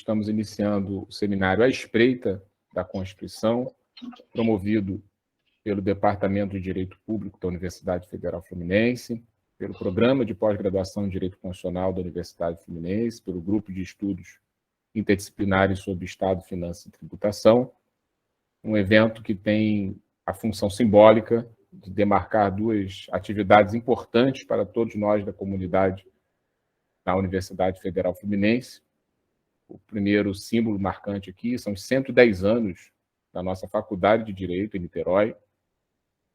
estamos iniciando o seminário À Espreita da Constituição, promovido pelo Departamento de Direito Público da Universidade Federal Fluminense, pelo Programa de Pós-Graduação em Direito Constitucional da Universidade Fluminense, pelo Grupo de Estudos Interdisciplinares sobre Estado, Finanças e Tributação, um evento que tem a função simbólica de demarcar duas atividades importantes para todos nós da comunidade da Universidade Federal Fluminense. O primeiro símbolo marcante aqui são os 110 anos da nossa Faculdade de Direito em Niterói,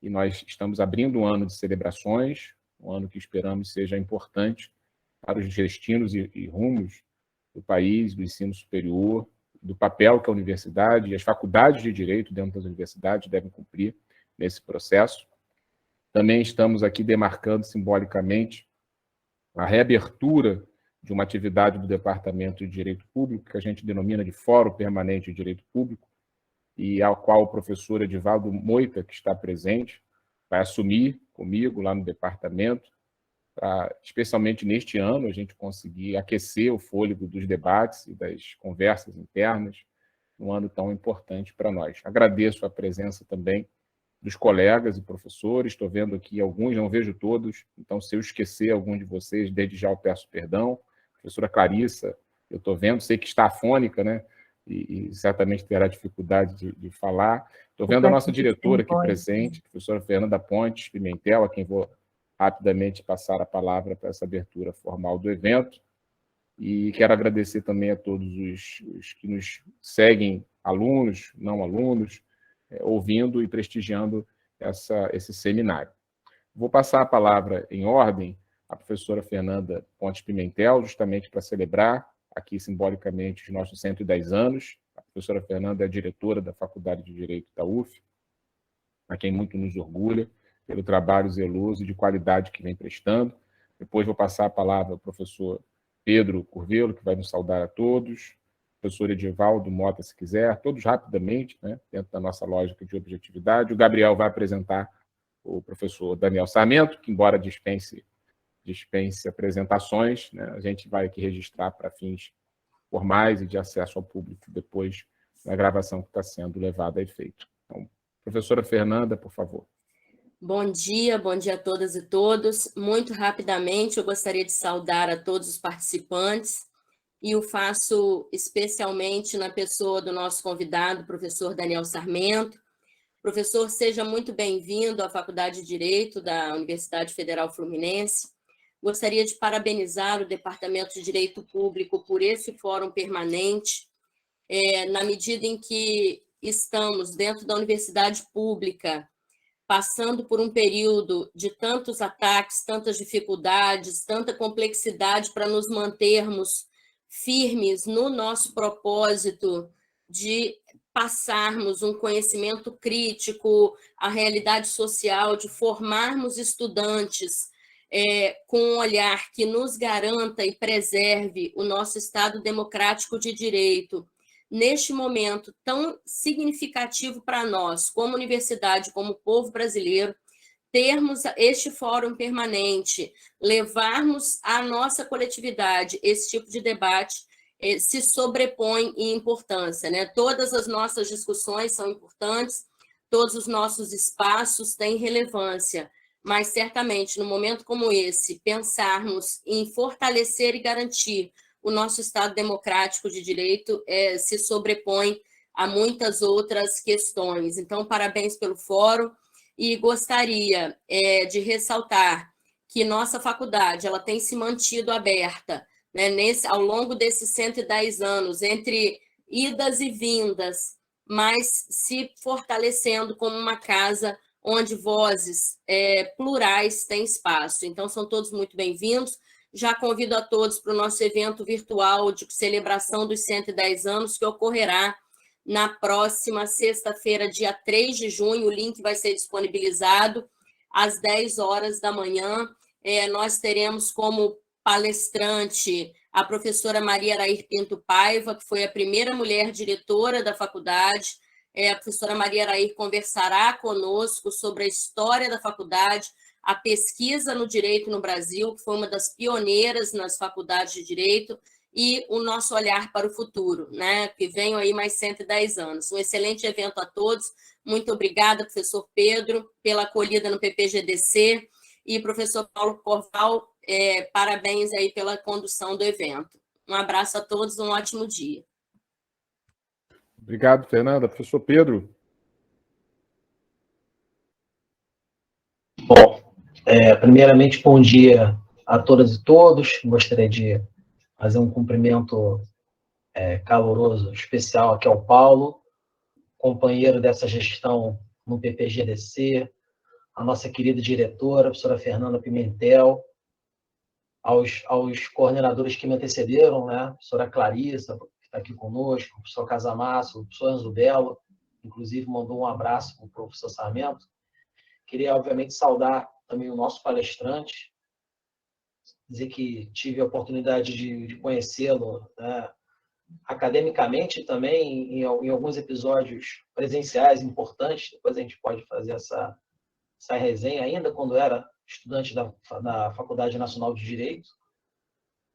e nós estamos abrindo um ano de celebrações, um ano que esperamos seja importante para os destinos e rumos do país, do ensino superior, do papel que a universidade e as faculdades de direito dentro das universidades devem cumprir nesse processo. Também estamos aqui demarcando simbolicamente a reabertura de uma atividade do Departamento de Direito Público, que a gente denomina de Fórum Permanente de Direito Público, e ao qual o professor Edivaldo Moita, que está presente, vai assumir comigo lá no departamento, para, especialmente neste ano, a gente conseguir aquecer o fôlego dos debates e das conversas internas, num ano tão importante para nós. Agradeço a presença também dos colegas e professores, estou vendo aqui alguns, não vejo todos, então se eu esquecer algum de vocês, desde já eu peço perdão. Professora Clarissa, eu estou vendo, sei que está afônica, né? E certamente terá dificuldade de falar. Estou vendo a nossa diretora aqui presente, a professora Fernanda Pontes Pimentel, a quem vou rapidamente passar a palavra para essa abertura formal do evento. E quero agradecer também a todos os que nos seguem, alunos, não alunos, ouvindo e prestigiando esse seminário. Vou passar a palavra em ordem à professora Fernanda Pontes Pimentel, justamente para celebrar aqui simbolicamente os nossos 110 anos. A professora Fernanda é a diretora da Faculdade de Direito da UF, a quem muito nos orgulha pelo trabalho zeloso e de qualidade que vem prestando. Depois vou passar a palavra ao professor Pedro Curvelo, que vai nos saudar a todos, professor Edivaldo Mota, se quiser, todos rapidamente, né, dentro da nossa lógica de objetividade. O Gabriel vai apresentar o professor Daniel Sarmento, que, embora dispense apresentações, né, a gente vai aqui registrar para fins formais e de acesso ao público depois da gravação que está sendo levada a efeito. Então, professora Fernanda, por favor. Bom dia a todas e todos. Muito rapidamente, eu gostaria de saudar a todos os participantes e o faço especialmente na pessoa do nosso convidado, professor Daniel Sarmento. Professor, seja muito bem-vindo à Faculdade de Direito da Universidade Federal Fluminense. Gostaria de parabenizar o Departamento de Direito Público por esse fórum permanente, na medida em que estamos dentro da universidade pública, passando por um período de tantos ataques, tantas dificuldades, tanta complexidade para nos mantermos firmes no nosso propósito de passarmos um conhecimento crítico à realidade social, de formarmos estudantes com um olhar que nos garanta e preserve o nosso Estado democrático de direito, neste momento tão significativo para nós, como universidade, como povo brasileiro, termos este fórum permanente, levarmos à nossa coletividade esse tipo de debate, se sobrepõe em importância, né? Todas as nossas discussões são importantes, todos os nossos espaços têm relevância, mas certamente, no momento como esse, pensarmos em fortalecer e garantir o nosso Estado democrático de direito se sobrepõe a muitas outras questões. Então, parabéns pelo fórum, e gostaria de ressaltar que nossa faculdade ela tem se mantido aberta, né, ao longo desses 110 anos, entre idas e vindas, mas se fortalecendo como uma casa onde vozes plurais têm espaço. Então, são todos muito bem-vindos. Já convido a todos para o nosso evento virtual de celebração dos 110 anos, que ocorrerá na próxima sexta-feira, dia 3 de junho. O link vai ser disponibilizado às 10 horas da manhã. Nós teremos como palestrante a professora Maria Arair Pinto Paiva, que foi a primeira mulher diretora da faculdade. A professora Maria Arair conversará conosco sobre a história da faculdade, a pesquisa no direito no Brasil, que foi uma das pioneiras nas faculdades de direito, e o nosso olhar para o futuro, né? Que venham aí mais 110 anos. Um excelente evento a todos. Muito obrigada, professor Pedro, pela acolhida no PPGDC, e professor Paulo Corval, parabéns aí pela condução do evento. Um abraço a todos, um ótimo dia. Obrigado, Fernanda. Professor Pedro. Bom, primeiramente, bom dia a todas e todos. Gostaria de fazer um cumprimento caloroso, especial aqui ao Paulo, companheiro dessa gestão no PPGDC, a nossa querida diretora, a professora Fernanda Pimentel, aos coordenadores que me antecederam, né? A professora Clarissa, que está aqui conosco, o professor Casamasso, o professor Enzo Belo, inclusive mandou um abraço para o professor Sarmento. Queria, obviamente, saudar também o nosso palestrante, dizer que tive a oportunidade de conhecê-lo, né, academicamente também, em alguns episódios presenciais importantes. Depois a gente pode fazer essa resenha, ainda quando era estudante da Faculdade Nacional de Direito.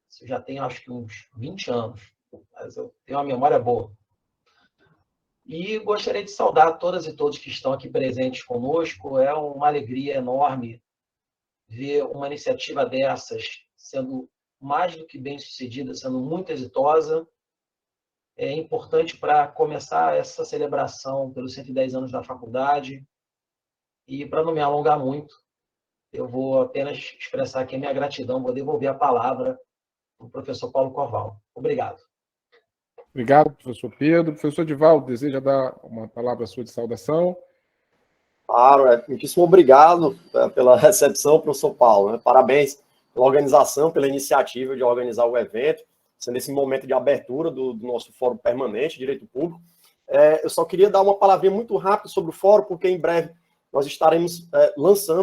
Isso já tem, acho que, uns 20 anos, mas eu tenho uma memória boa. E gostaria de saudar todas e todos que estão aqui presentes conosco. É uma alegria enorme ver uma iniciativa dessas sendo mais do que bem-sucedida, sendo muito exitosa. É importante para começar essa celebração pelos 110 anos da faculdade. E, para não me alongar muito, eu vou apenas expressar aqui a minha gratidão, vou devolver a palavra para o professor Paulo Corval. Obrigado. Obrigado, professor Pedro. Professor Divaldo, deseja dar uma palavra sua de saudação? Claro, muitíssimo obrigado pela recepção, professor Paulo. Né? Parabéns pela organização, pela iniciativa de organizar o evento, sendo esse momento de abertura do nosso Fórum Permanente de Direito Público. Eu só queria dar uma palavrinha muito rápida sobre o fórum, porque em breve nós estaremos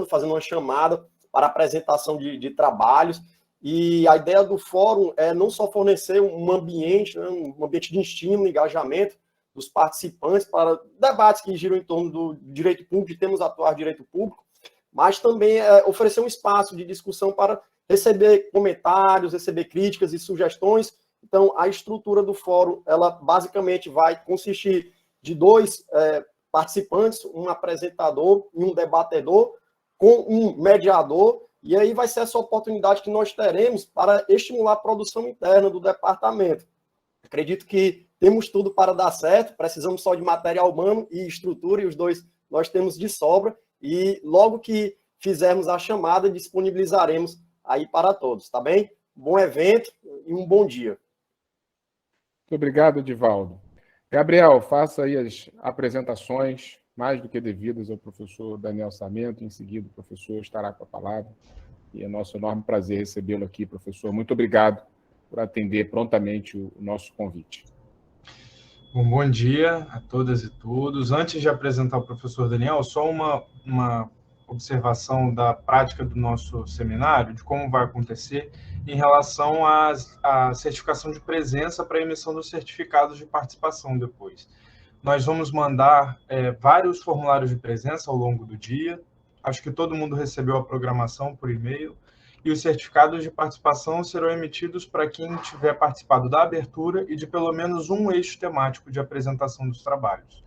fazendo uma chamada para apresentação de trabalhos, e a ideia do fórum é não só fornecer um ambiente, né, um ambiente de estímulo, engajamento dos participantes para debates que giram em torno do direito público, de temas atuais de direito público, mas também oferecer um espaço de discussão para receber comentários, receber críticas e sugestões. Então, a estrutura do fórum, ela basicamente vai consistir de 2 participantes, um apresentador e um debatedor, com um mediador, e aí vai ser essa oportunidade que nós teremos para estimular a produção interna do departamento. Acredito que temos tudo para dar certo, precisamos só de material humano e estrutura, e os dois nós temos de sobra, e logo que fizermos a chamada, disponibilizaremos aí para todos, tá bem? Bom evento e um bom dia. Muito obrigado, Divaldo. Gabriel, faça aí as apresentações mais do que devidas ao professor Daniel Sarmento. Em seguida, o professor estará com a palavra. E é nosso enorme prazer recebê-lo aqui, professor. Muito obrigado por atender prontamente o nosso convite. Bom dia a todas e todos. Antes de apresentar o professor Daniel, só uma observação da prática do nosso seminário, de como vai acontecer em relação à certificação de presença para a emissão dos certificados de participação depois. Nós vamos mandar vários formulários de presença ao longo do dia. Acho que todo mundo recebeu a programação por e-mail. E os certificados de participação serão emitidos para quem tiver participado da abertura e de pelo menos um eixo temático de apresentação dos trabalhos.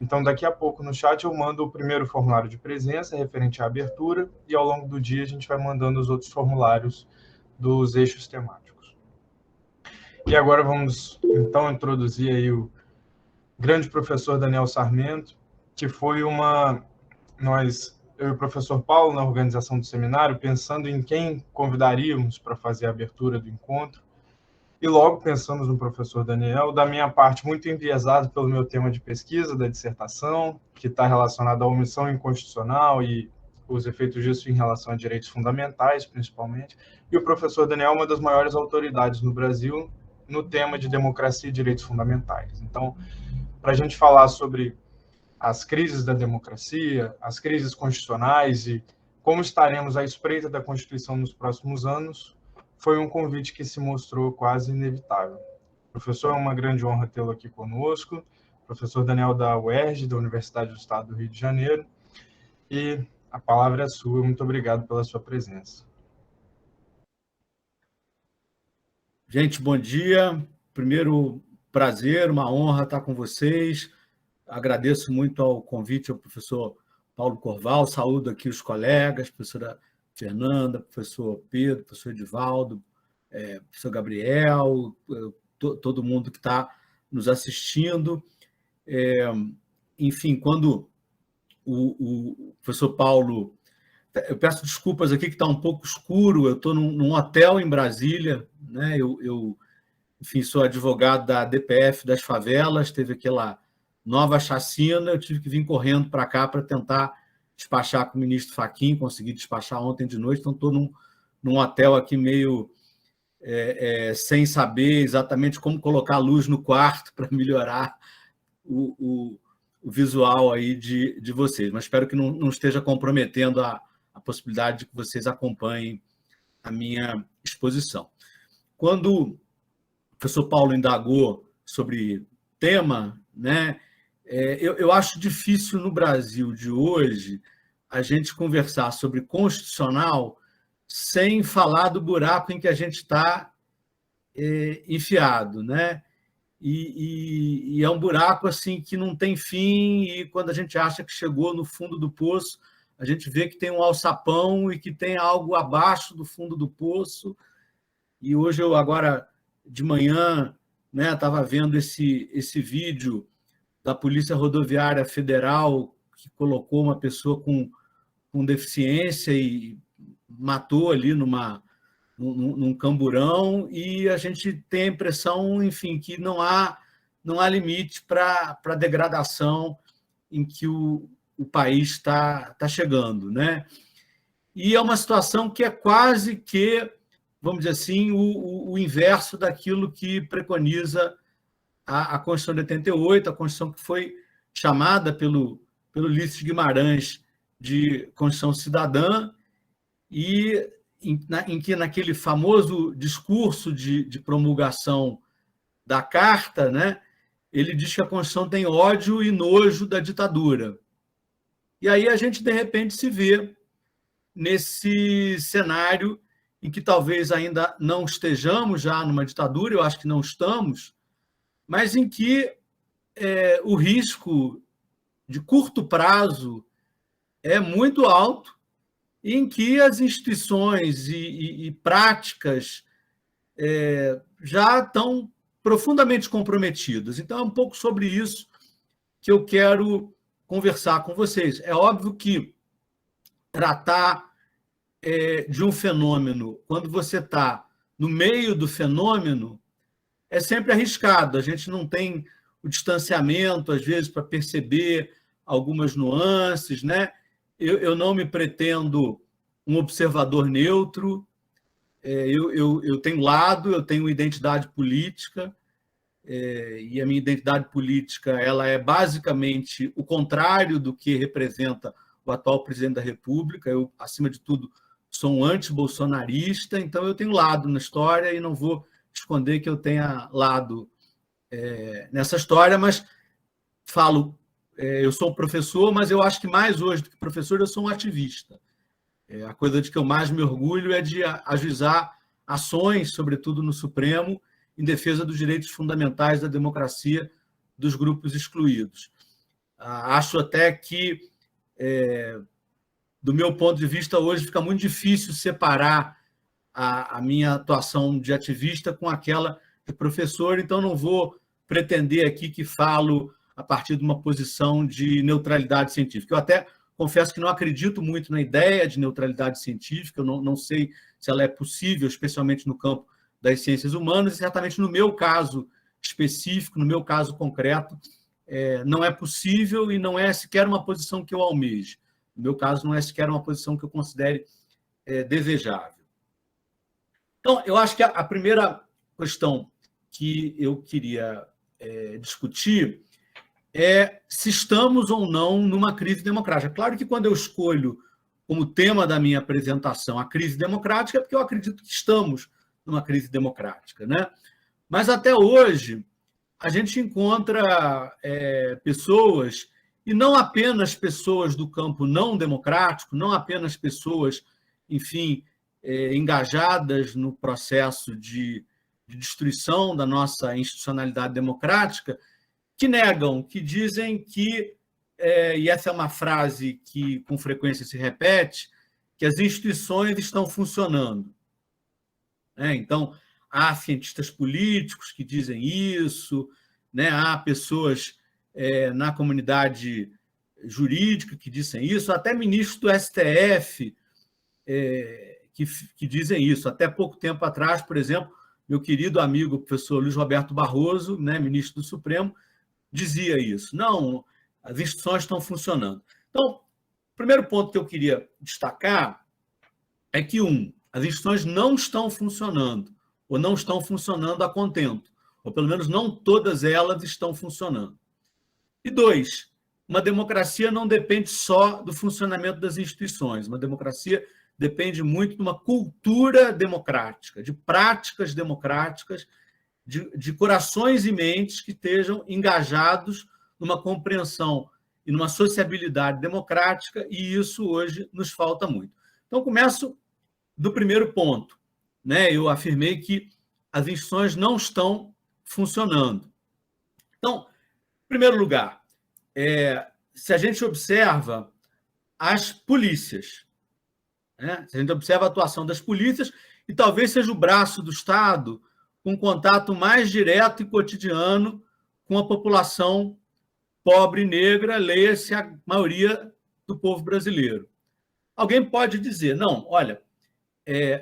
Então, daqui a pouco, no chat, eu mando o primeiro formulário de presença, referente à abertura, e ao longo do dia a gente vai mandando os outros formulários dos eixos temáticos. E agora vamos, então, introduzir aí o grande professor Daniel Sarmento, que foi eu e o professor Paulo, na organização do seminário, pensando em quem convidaríamos para fazer a abertura do encontro, e logo pensamos no professor Daniel, da minha parte, muito enviesado pelo meu tema de pesquisa, da dissertação, que está relacionado à omissão inconstitucional e os efeitos disso em relação a direitos fundamentais, principalmente, e o professor Daniel é uma das maiores autoridades no Brasil no tema de democracia e direitos fundamentais. Então, para a gente falar sobre as crises da democracia, as crises constitucionais e como estaremos à espreita da Constituição nos próximos anos, foi um convite que se mostrou quase inevitável. Professor, é uma grande honra tê-lo aqui conosco, professor Daniel da UERJ, da Universidade do Estado do Rio de Janeiro, e a palavra é sua. Muito obrigado pela sua presença. Gente, bom dia. Primeiro, prazer, uma honra estar com vocês. Agradeço muito ao convite ao professor Paulo Corval, saúdo aqui os colegas, professora Fernanda, professor Pedro, professor Edivaldo, professor Gabriel, todo mundo que está nos assistindo. Enfim, quando o professor Paulo... Eu peço desculpas aqui que está um pouco escuro, eu estou num hotel em Brasília, né? Enfim, sou advogado da DPF das favelas, teve aquela nova chacina, eu tive que vir correndo para cá para tentar despachar com o ministro Fachin, consegui despachar ontem de noite, então estou num hotel aqui meio sem saber exatamente como colocar a luz no quarto para melhorar o visual aí de vocês, mas espero que não esteja comprometendo a possibilidade de que vocês acompanhem a minha exposição. Quando o professor Paulo indagou sobre tema, né, eu acho difícil no Brasil de hoje a gente conversar sobre constitucional sem falar do buraco em que a gente está enfiado, né? E é um buraco assim que não tem fim, e quando a gente acha que chegou no fundo do poço, a gente vê que tem um alçapão e que tem algo abaixo do fundo do poço. E hoje, eu agora de manhã, né, estava vendo esse vídeo da Polícia Rodoviária Federal, que colocou uma pessoa com deficiência e matou ali num camburão, e a gente tem a impressão, enfim, que não há limite para a degradação em que o país está chegando, né? E é uma situação que é quase que, vamos dizer assim, o inverso daquilo que preconiza a Constituição de 88, a Constituição que foi chamada pelo Ulisses Guimarães de Constituição Cidadã, e em que, naquele famoso discurso de promulgação da Carta, né, ele diz que a Constituição tem ódio e nojo da ditadura. E aí a gente, de repente, se vê nesse cenário em que talvez ainda não estejamos já numa ditadura, eu acho que não estamos, mas em que o risco de curto prazo é muito alto, em que as instituições e práticas já estão profundamente comprometidas. Então, é um pouco sobre isso que eu quero conversar com vocês. É óbvio que tratar de um fenômeno, quando você está no meio do fenômeno, é sempre arriscado. A gente não tem o distanciamento, às vezes, para perceber algumas nuances, né? Eu não me pretendo um observador neutro, eu tenho lado, eu tenho identidade política, e a minha identidade política ela é basicamente o contrário do que representa o atual presidente da República. Eu, acima de tudo, sou um anti-bolsonarista, então eu tenho lado na história e não vou esconder que eu tenha lado nessa história, mas falo, eu sou um professor, mas eu acho que mais hoje do que professor, eu sou um ativista. A coisa de que eu mais me orgulho é de ajuizar ações, sobretudo no Supremo, em defesa dos direitos fundamentais da democracia dos grupos excluídos. Acho até que, do meu ponto de vista, hoje fica muito difícil separar a minha atuação de ativista com aquela de professor, então não vou pretender aqui que falo a partir de uma posição de neutralidade científica. Eu até confesso que não acredito muito na ideia de neutralidade científica, eu não sei se ela é possível, especialmente no campo das ciências humanas, e certamente no meu caso específico, no meu caso concreto, não é possível e não é sequer uma posição que eu almeje. No meu caso, não é sequer uma posição que eu considere desejável. Então, eu acho que a primeira questão que eu queria discutir é se estamos ou não numa crise democrática. Claro que quando eu escolho como tema da minha apresentação a crise democrática, é porque eu acredito que estamos numa crise democrática, né? Mas até hoje a gente encontra pessoas, e não apenas pessoas do campo não democrático, não apenas pessoas, enfim, engajadas no processo de de destruição da nossa institucionalidade democrática, que negam, que dizem que, e essa é uma frase que com frequência se repete, que as instituições estão funcionando. Então, há cientistas políticos que dizem isso, há pessoas na comunidade jurídica que dizem isso, até ministros do STF que dizem isso. Até pouco tempo atrás, por exemplo, meu querido amigo professor Luiz Roberto Barroso, ministro do Supremo, dizia isso. Não, as instituições estão funcionando. Então, o primeiro ponto que eu queria destacar é que, as instituições não estão funcionando, ou não estão funcionando a contento, ou pelo menos não todas elas estão funcionando. E 2, uma democracia não depende só do funcionamento das instituições, uma democracia depende muito de uma cultura democrática, de práticas democráticas, de corações e mentes que estejam engajados numa compreensão e numa sociabilidade democrática, e isso hoje nos falta muito. Então, começo do primeiro ponto. Eu afirmei que as instituições não estão funcionando. Então, em primeiro lugar, se a gente observa as polícias, se a gente observa a atuação das polícias, e talvez seja o braço do Estado com contato mais direto e cotidiano com a população pobre e negra, leia-se a maioria do povo brasileiro. Alguém pode dizer, não, olha,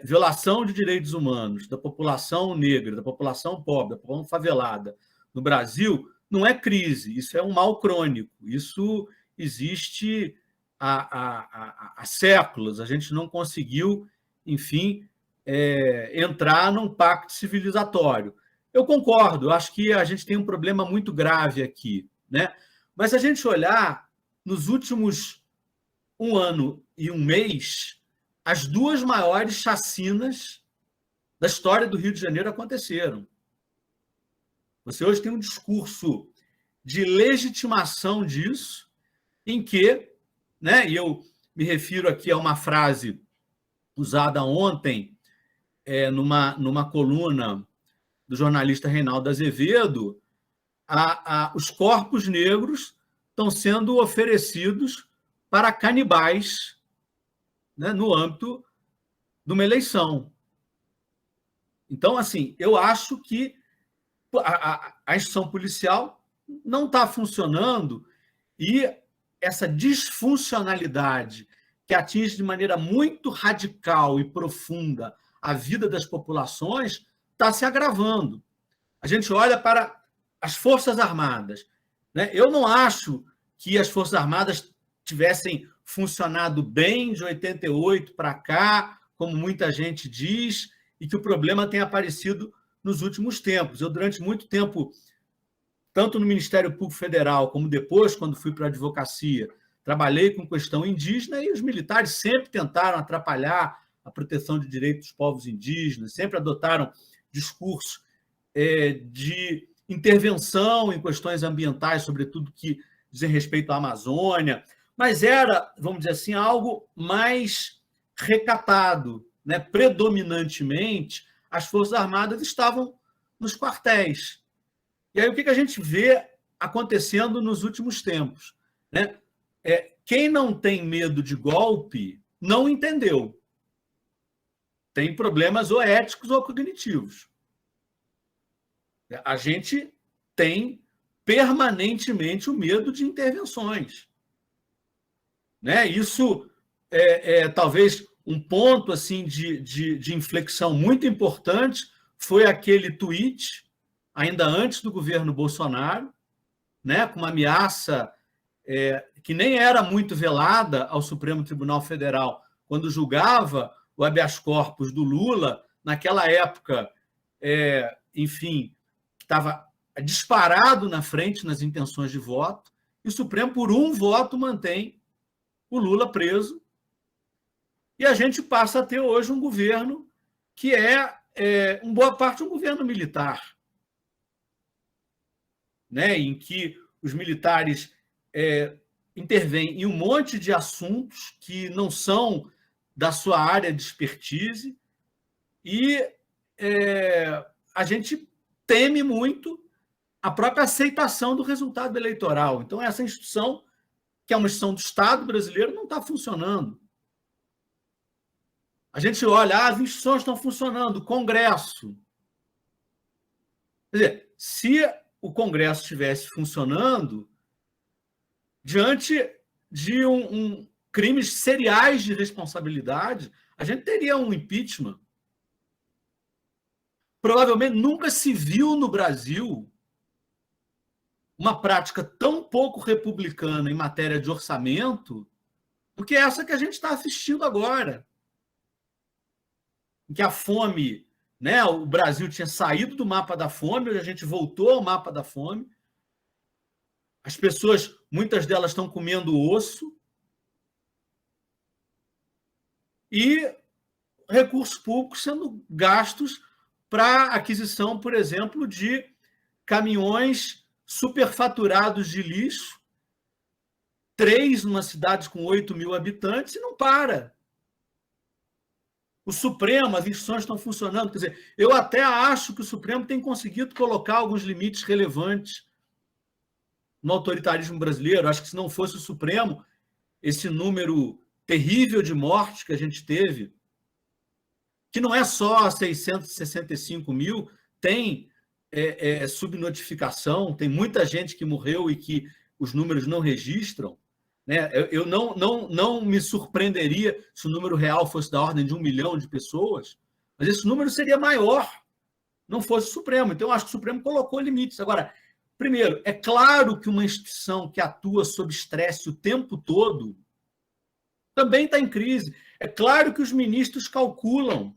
violação de direitos humanos da população negra, da população pobre, da população favelada no Brasil não é crise, isso é um mal crônico, isso existe há séculos, a gente não conseguiu, enfim, entrar num pacto civilizatório. Eu concordo, eu acho que a gente tem um problema muito grave aqui, mas se a gente olhar nos últimos 1 ano e 1 mês, as 2 maiores chacinas da história do Rio de Janeiro aconteceram. Você hoje tem um discurso de legitimação disso, em que, e eu me refiro aqui a uma frase usada ontem numa coluna do jornalista Reinaldo Azevedo, os corpos negros estão sendo oferecidos para canibais, no âmbito de uma eleição. Então, assim, eu acho que a instituição policial não está funcionando e essa disfuncionalidade que atinge de maneira muito radical e profunda a vida das populações está se agravando. A gente olha para as Forças Armadas. Eu não acho que as Forças Armadas tivessem funcionado bem de 88 para cá, como muita gente diz, e que o problema tenha aparecido nos últimos tempos. Eu, durante muito tempo, tanto no Ministério Público Federal, como depois, quando fui para a advocacia, trabalhei com questão indígena e os militares sempre tentaram atrapalhar a proteção de direitos dos povos indígenas, sempre adotaram discursos de intervenção em questões ambientais, sobretudo que dizem respeito à Amazônia, mas era, vamos dizer assim, algo mais recatado. Predominantemente, as Forças Armadas estavam nos quartéis. E aí o que a gente vê acontecendo nos últimos tempos? Quem não tem medo de golpe não entendeu. Tem problemas ou éticos ou cognitivos. A gente tem permanentemente o medo de intervenções. Isso talvez um ponto assim de inflexão muito importante foi aquele tweet, ainda antes do governo Bolsonaro, com uma ameaça que nem era muito velada ao Supremo Tribunal Federal, quando julgava o habeas corpus do Lula, naquela época, enfim, estava disparado na frente nas intenções de voto, e o Supremo, por um voto, mantém o Lula preso, e a gente passa a ter hoje um governo que em boa parte, um governo militar, em que os militares intervêm em um monte de assuntos que não são da sua área de expertise, e a gente teme muito a própria aceitação do resultado eleitoral. Então, essa instituição, que é uma instituição do Estado brasileiro, não está funcionando. A gente olha, as instituições estão funcionando, o Congresso. Quer dizer, se o Congresso estivesse funcionando, diante de crimes seriais de responsabilidade, a gente teria um impeachment. Provavelmente nunca se viu no Brasil uma prática tão pouco republicana em matéria de orçamento do que essa que a gente está assistindo agora. Em que a fome, né, o Brasil tinha saído do mapa da fome, hoje a gente voltou ao mapa da fome. As pessoas, muitas delas estão comendo osso. E recursos públicos sendo gastos para aquisição, por exemplo, de caminhões superfaturados de lixo, 3 numa cidade com 8.000 habitantes, e não para. O Supremo, as instituições estão funcionando. Quer dizer, eu até acho que o Supremo tem conseguido colocar alguns limites relevantes no autoritarismo brasileiro. Acho que se não fosse o Supremo, esse número terrível de mortes que a gente teve, que não é só 665 mil, tem subnotificação, tem muita gente que morreu e que os números não registram. Né? Eu não me surpreenderia se o número real fosse da ordem de 1 milhão de pessoas, mas esse número seria maior, não fosse o Supremo. Então, eu acho que o Supremo colocou limites. Agora, primeiro, é claro que uma instituição que atua sob estresse o tempo todo também está em crise. É claro que os ministros calculam.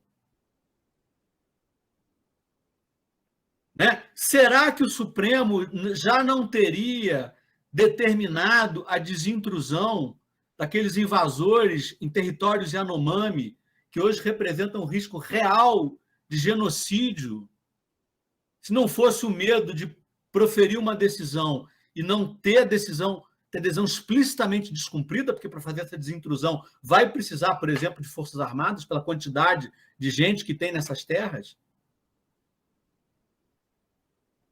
Né? Será que o Supremo já não teria determinado a desintrusão daqueles invasores em territórios Yanomami, que hoje representam um risco real de genocídio, se não fosse o medo de proferir uma decisão e não ter a decisão explicitamente descumprida, porque para fazer essa desintrusão vai precisar, por exemplo, de Forças Armadas, pela quantidade de gente que tem nessas terras?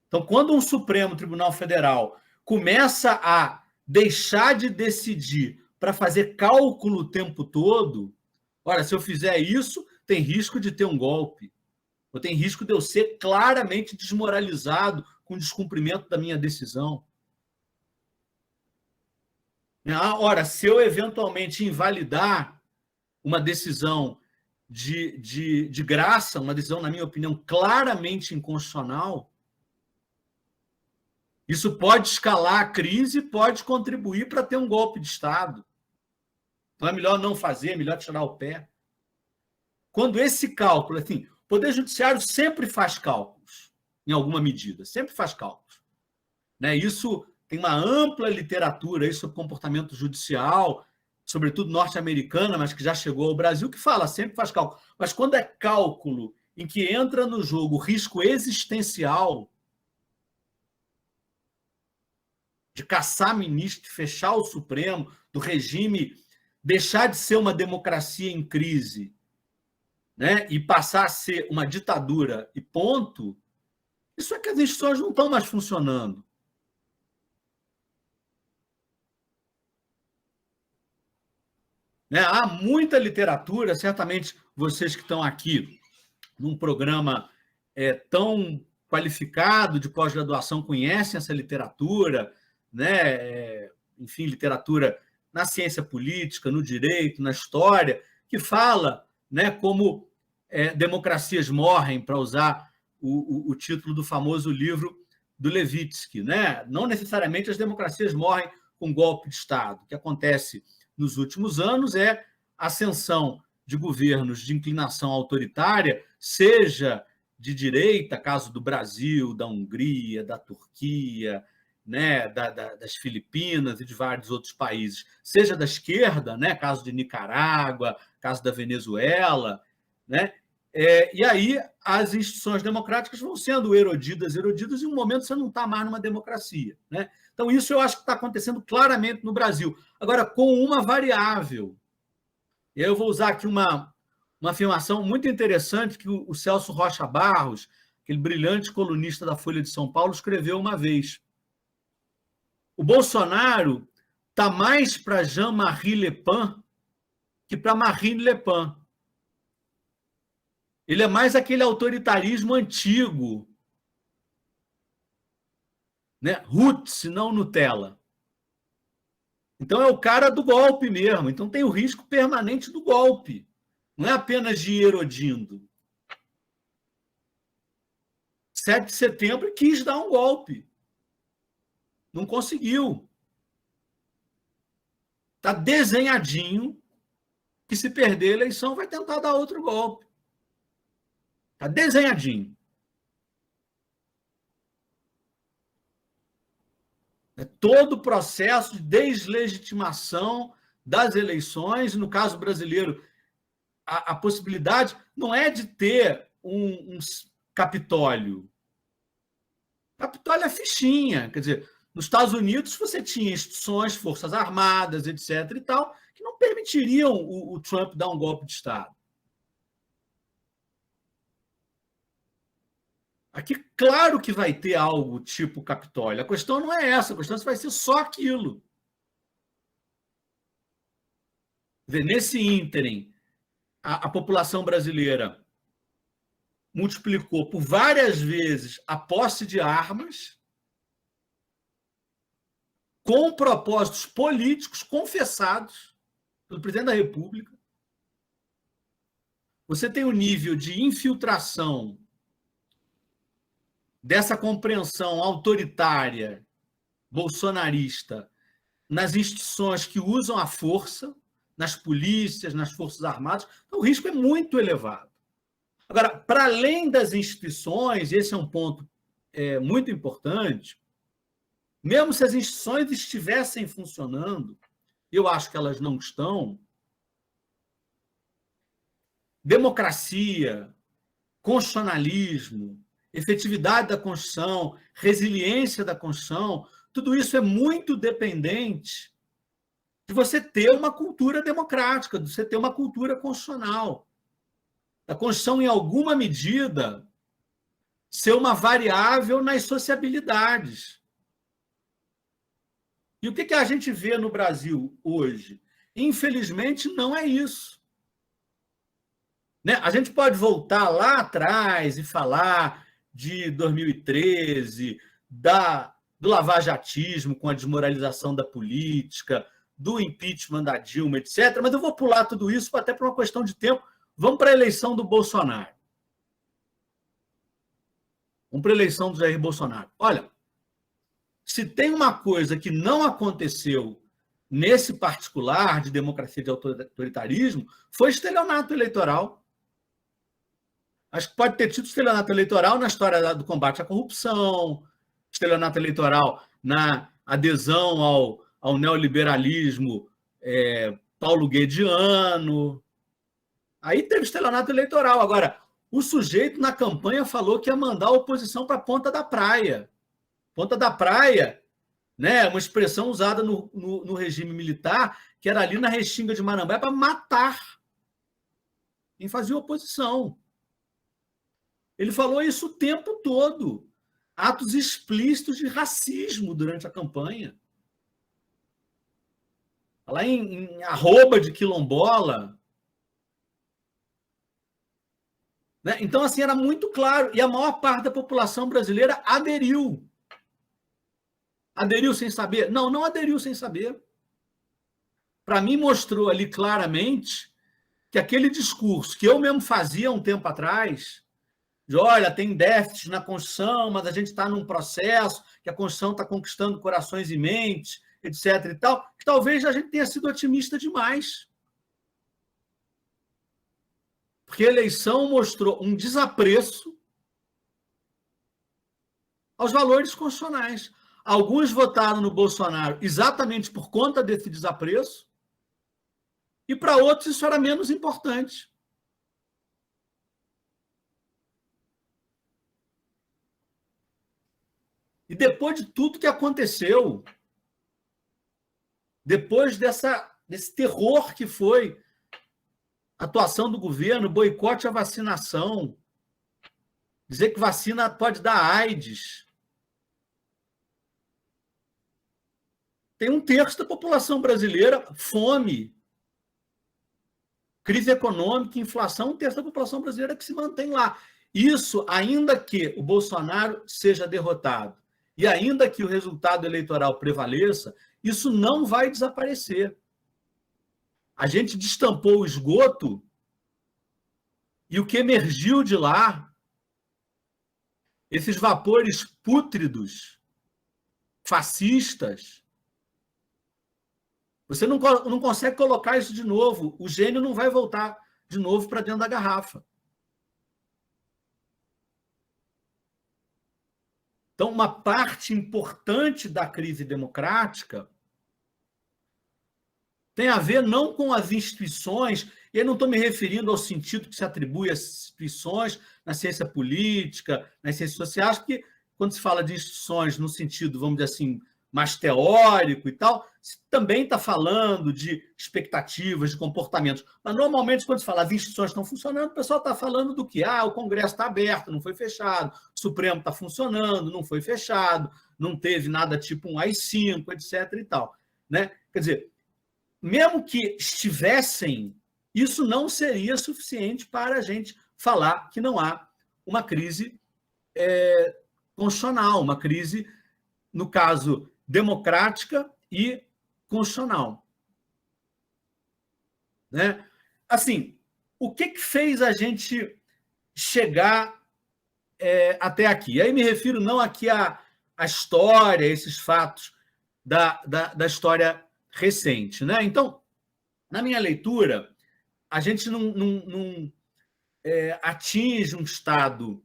Então, quando um Supremo Tribunal Federal começa a deixar de decidir para fazer cálculo o tempo todo, olha, se eu fizer isso, tem risco de ter um golpe, ou tem risco de eu ser claramente desmoralizado com o descumprimento da minha decisão. Ora, se eu eventualmente invalidar uma decisão de graça, uma decisão, na minha opinião, claramente inconstitucional, isso pode escalar a crise, pode contribuir para ter um golpe de Estado. Então é melhor não fazer, é melhor tirar o pé. Quando esse cálculo, assim, o Poder Judiciário sempre faz cálculos, em alguma medida, sempre faz cálculos. Né? Isso tem uma ampla literatura aí sobre comportamento judicial, sobretudo norte-americana, mas que já chegou ao Brasil, que fala, sempre faz cálculo. Mas quando é cálculo em que entra no jogo risco existencial de caçar ministro, fechar o Supremo, do regime deixar de ser uma democracia em crise, né, e passar a ser uma ditadura e ponto, isso é que as instituições não estão mais funcionando. Né? Há muita literatura, certamente vocês que estão aqui num programa tão qualificado de pós-graduação conhecem essa literatura, né? Enfim, literatura na ciência política, no direito, na história, que fala, né, como democracias morrem, para usar o título do famoso livro do Levitsky. Né? Não necessariamente as democracias morrem com golpe de Estado. O que acontece nos últimos anos é a ascensão de governos de inclinação autoritária, seja de direita, caso do Brasil, da Hungria, da Turquia, né, das Filipinas e de vários outros países, seja da esquerda, né, caso de Nicarágua, caso da Venezuela, né, e aí as instituições democráticas vão sendo erodidas, e em um momento você não está mais numa democracia. Né? Então, isso eu acho que está acontecendo claramente no Brasil. Agora, com uma variável. Eu vou usar aqui uma afirmação muito interessante que o Celso Rocha Barros, aquele brilhante colunista da Folha de São Paulo, escreveu uma vez: o Bolsonaro está mais para Jean-Marie Le Pen que para Marine Le Pen. Ele é mais aquele autoritarismo antigo, né? Roots, não Nutella. Então é o cara do golpe mesmo. Então tem o risco permanente do golpe. Não é apenas de Herodindo. 7 de setembro quis dar um golpe. Não conseguiu. Está desenhadinho que, se perder a eleição, vai tentar dar outro golpe. Está desenhadinho. É todo o processo de deslegitimação das eleições. No caso brasileiro, a possibilidade não é de ter um Capitólio. Capitólio é fichinha. Quer dizer, nos Estados Unidos você tinha instituições, forças armadas, etc. e tal, que não permitiriam o Trump dar um golpe de Estado. Aqui, claro que vai ter algo tipo Capitólio. A questão não é essa, a questão é se vai ser só aquilo. Nesse ínterim, a população brasileira multiplicou por várias vezes a posse de armas com propósitos políticos confessados pelo presidente da República. Você tem o nível de infiltração dessa compreensão autoritária, bolsonarista, nas instituições que usam a força, nas polícias, nas forças armadas. Então, o risco é muito elevado. Agora, para além das instituições, esse é um ponto muito importante, mesmo se as instituições estivessem funcionando, eu acho que elas não estão, democracia, constitucionalismo, efetividade da Constituição, resiliência da Constituição, tudo isso é muito dependente de você ter uma cultura democrática, de você ter uma cultura constitucional. A Constituição, em alguma medida, ser uma variável nas sociabilidades. E o que a gente vê no Brasil hoje? Infelizmente, não é isso. Né? A gente pode voltar lá atrás e falar de 2013, do lavajatismo com a desmoralização da política, do impeachment da Dilma, etc. Mas eu vou pular tudo isso até por uma questão de tempo. Vamos para a eleição do Bolsonaro. Vamos para a eleição do Jair Bolsonaro. Olha, se tem uma coisa que não aconteceu nesse particular de democracia de autoritarismo, foi estelionato eleitoral. Acho que pode ter tido estelionato eleitoral na história do combate à corrupção, estelionato eleitoral na adesão ao neoliberalismo Paulo Guediano. Aí teve estelionato eleitoral. Agora, o sujeito na campanha falou que ia mandar a oposição para a Ponta da Praia. Ponta da Praia, né, uma expressão usada no regime militar, que era ali na Restinga de Marambaia, para matar quem fazia oposição. Ele falou isso o tempo todo. Atos explícitos de racismo durante a campanha. Lá em arroba de quilombola. Né? Então, assim, era muito claro. E a maior parte da população brasileira aderiu. Aderiu sem saber? Não, não aderiu sem saber. Para mim, mostrou ali claramente que aquele discurso que eu mesmo fazia um tempo atrás, de olha, tem déficit na Constituição, mas a gente está num processo que a Constituição está conquistando corações e mentes, etc. e tal, que talvez a gente tenha sido otimista demais. Porque a eleição mostrou um desapreço aos valores constitucionais. Alguns votaram no Bolsonaro exatamente por conta desse desapreço, e para outros isso era menos importante. E depois de tudo que aconteceu, depois desse terror que foi a atuação do governo, boicote à vacinação, dizer que vacina pode dar AIDS. Tem 1/3 da população brasileira, fome, crise econômica, inflação, 1/3 da população brasileira que se mantém lá. Isso, ainda que o Bolsonaro seja derrotado e ainda que o resultado eleitoral prevaleça, isso não vai desaparecer. A gente destampou o esgoto e o que emergiu de lá, esses vapores pútridos, fascistas, você não consegue colocar isso de novo. O gênio não vai voltar de novo para dentro da garrafa. Então, uma parte importante da crise democrática tem a ver não com as instituições, e eu não estou me referindo ao sentido que se atribui às instituições na ciência política, nas ciências sociais, porque quando se fala de instituições no sentido, vamos dizer assim, mais teórico e tal, também está falando de expectativas, de comportamentos. Mas, normalmente, quando se fala as instituições estão funcionando, o pessoal está falando do que? O Congresso está aberto, não foi fechado, o Supremo está funcionando, não foi fechado, não teve nada tipo um AI-5, etc. e tal. Né? Quer dizer, mesmo que estivessem, isso não seria suficiente para a gente falar que não há uma crise constitucional, uma crise, no caso, democrática e constitucional. Né? Assim, o que fez a gente chegar até aqui? Aí me refiro não aqui à história, esses fatos da história recente. Né? Então, na minha leitura, a gente não atinge um estado,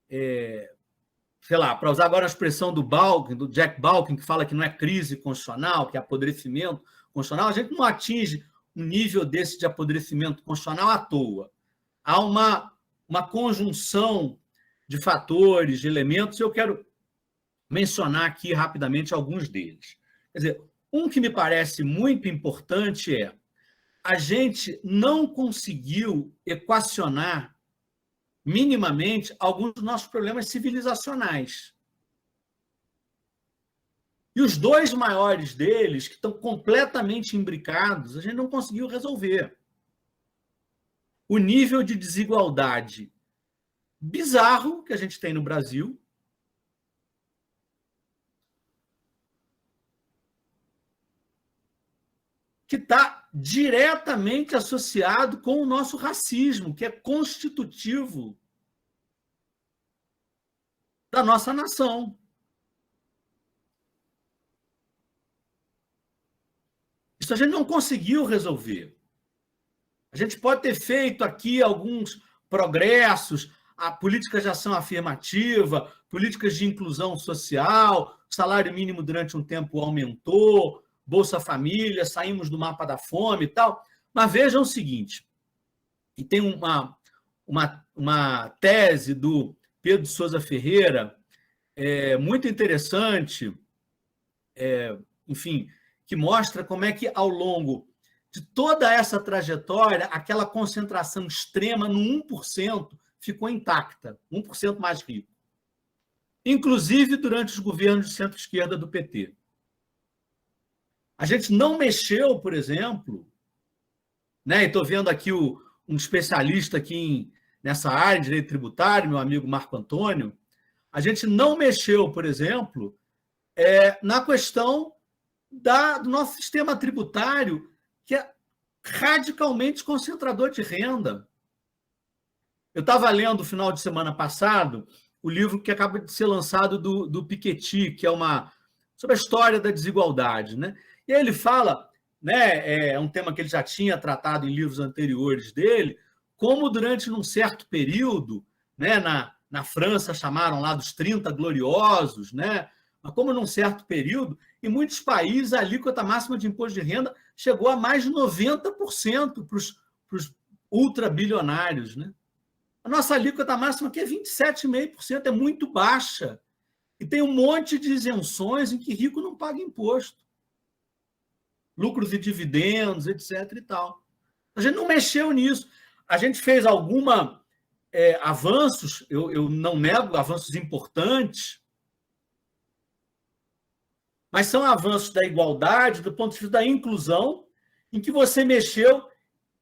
sei lá, para usar agora a expressão do Jack Balkin, que fala que não é crise constitucional, que é apodrecimento constitucional, a gente não atinge um nível desse de apodrecimento constitucional à toa. Há uma conjunção de fatores, de elementos, e eu quero mencionar aqui rapidamente alguns deles. Quer dizer, um que me parece muito importante é a gente não conseguiu equacionar minimamente alguns dos nossos problemas civilizacionais. E os dois maiores deles, que estão completamente imbricados, a gente não conseguiu resolver. O nível de desigualdade bizarro que a gente tem no Brasil, que está diretamente associado com o nosso racismo, que é constitutivo da nossa nação. Isso a gente não conseguiu resolver. A gente pode ter feito aqui alguns progressos, a políticas de ação afirmativa, políticas de inclusão social, o salário mínimo durante um tempo aumentou, Bolsa Família, saímos do mapa da fome e tal. Mas vejam o seguinte, e tem uma tese do Pedro de Souza Ferreira, muito interessante, enfim, que mostra como é que, ao longo de toda essa trajetória, aquela concentração extrema no 1% ficou intacta, 1% mais rico. Inclusive durante os governos de centro-esquerda do PT. A gente não mexeu, por exemplo, né? Estou vendo aqui um especialista aqui nessa área de direito tributário, meu amigo Marco Antônio, a gente não mexeu, por exemplo, na questão do nosso sistema tributário, que é radicalmente concentrador de renda. Eu estava lendo no final de semana passado o livro que acaba de ser lançado do Piketty, que é sobre a história da desigualdade, né? E aí ele fala, né, é um tema que ele já tinha tratado em livros anteriores dele, como durante um certo período, né, na França chamaram lá dos 30 gloriosos, né, mas como num certo período, em muitos países a alíquota máxima de imposto de renda chegou a mais de 90% para os ultrabilionários, né? A nossa alíquota máxima aqui é 27,5%, é muito baixa. E tem um monte de isenções em que rico não paga imposto. Lucros e dividendos, etc. e tal. A gente não mexeu nisso. A gente fez alguma avanços, eu não nego avanços importantes, mas são avanços da igualdade, do ponto de vista da inclusão, em que você mexeu,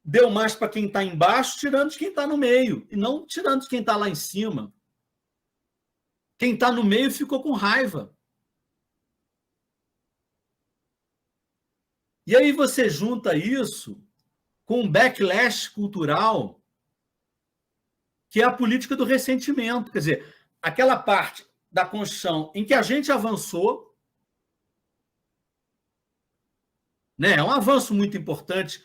deu mais para quem está embaixo, tirando de quem está no meio, e não tirando de quem está lá em cima. Quem está no meio ficou com raiva. E aí você junta isso com um backlash cultural, que é a política do ressentimento. Quer dizer, aquela parte da Constituição em que a gente avançou, né? É um avanço muito importante,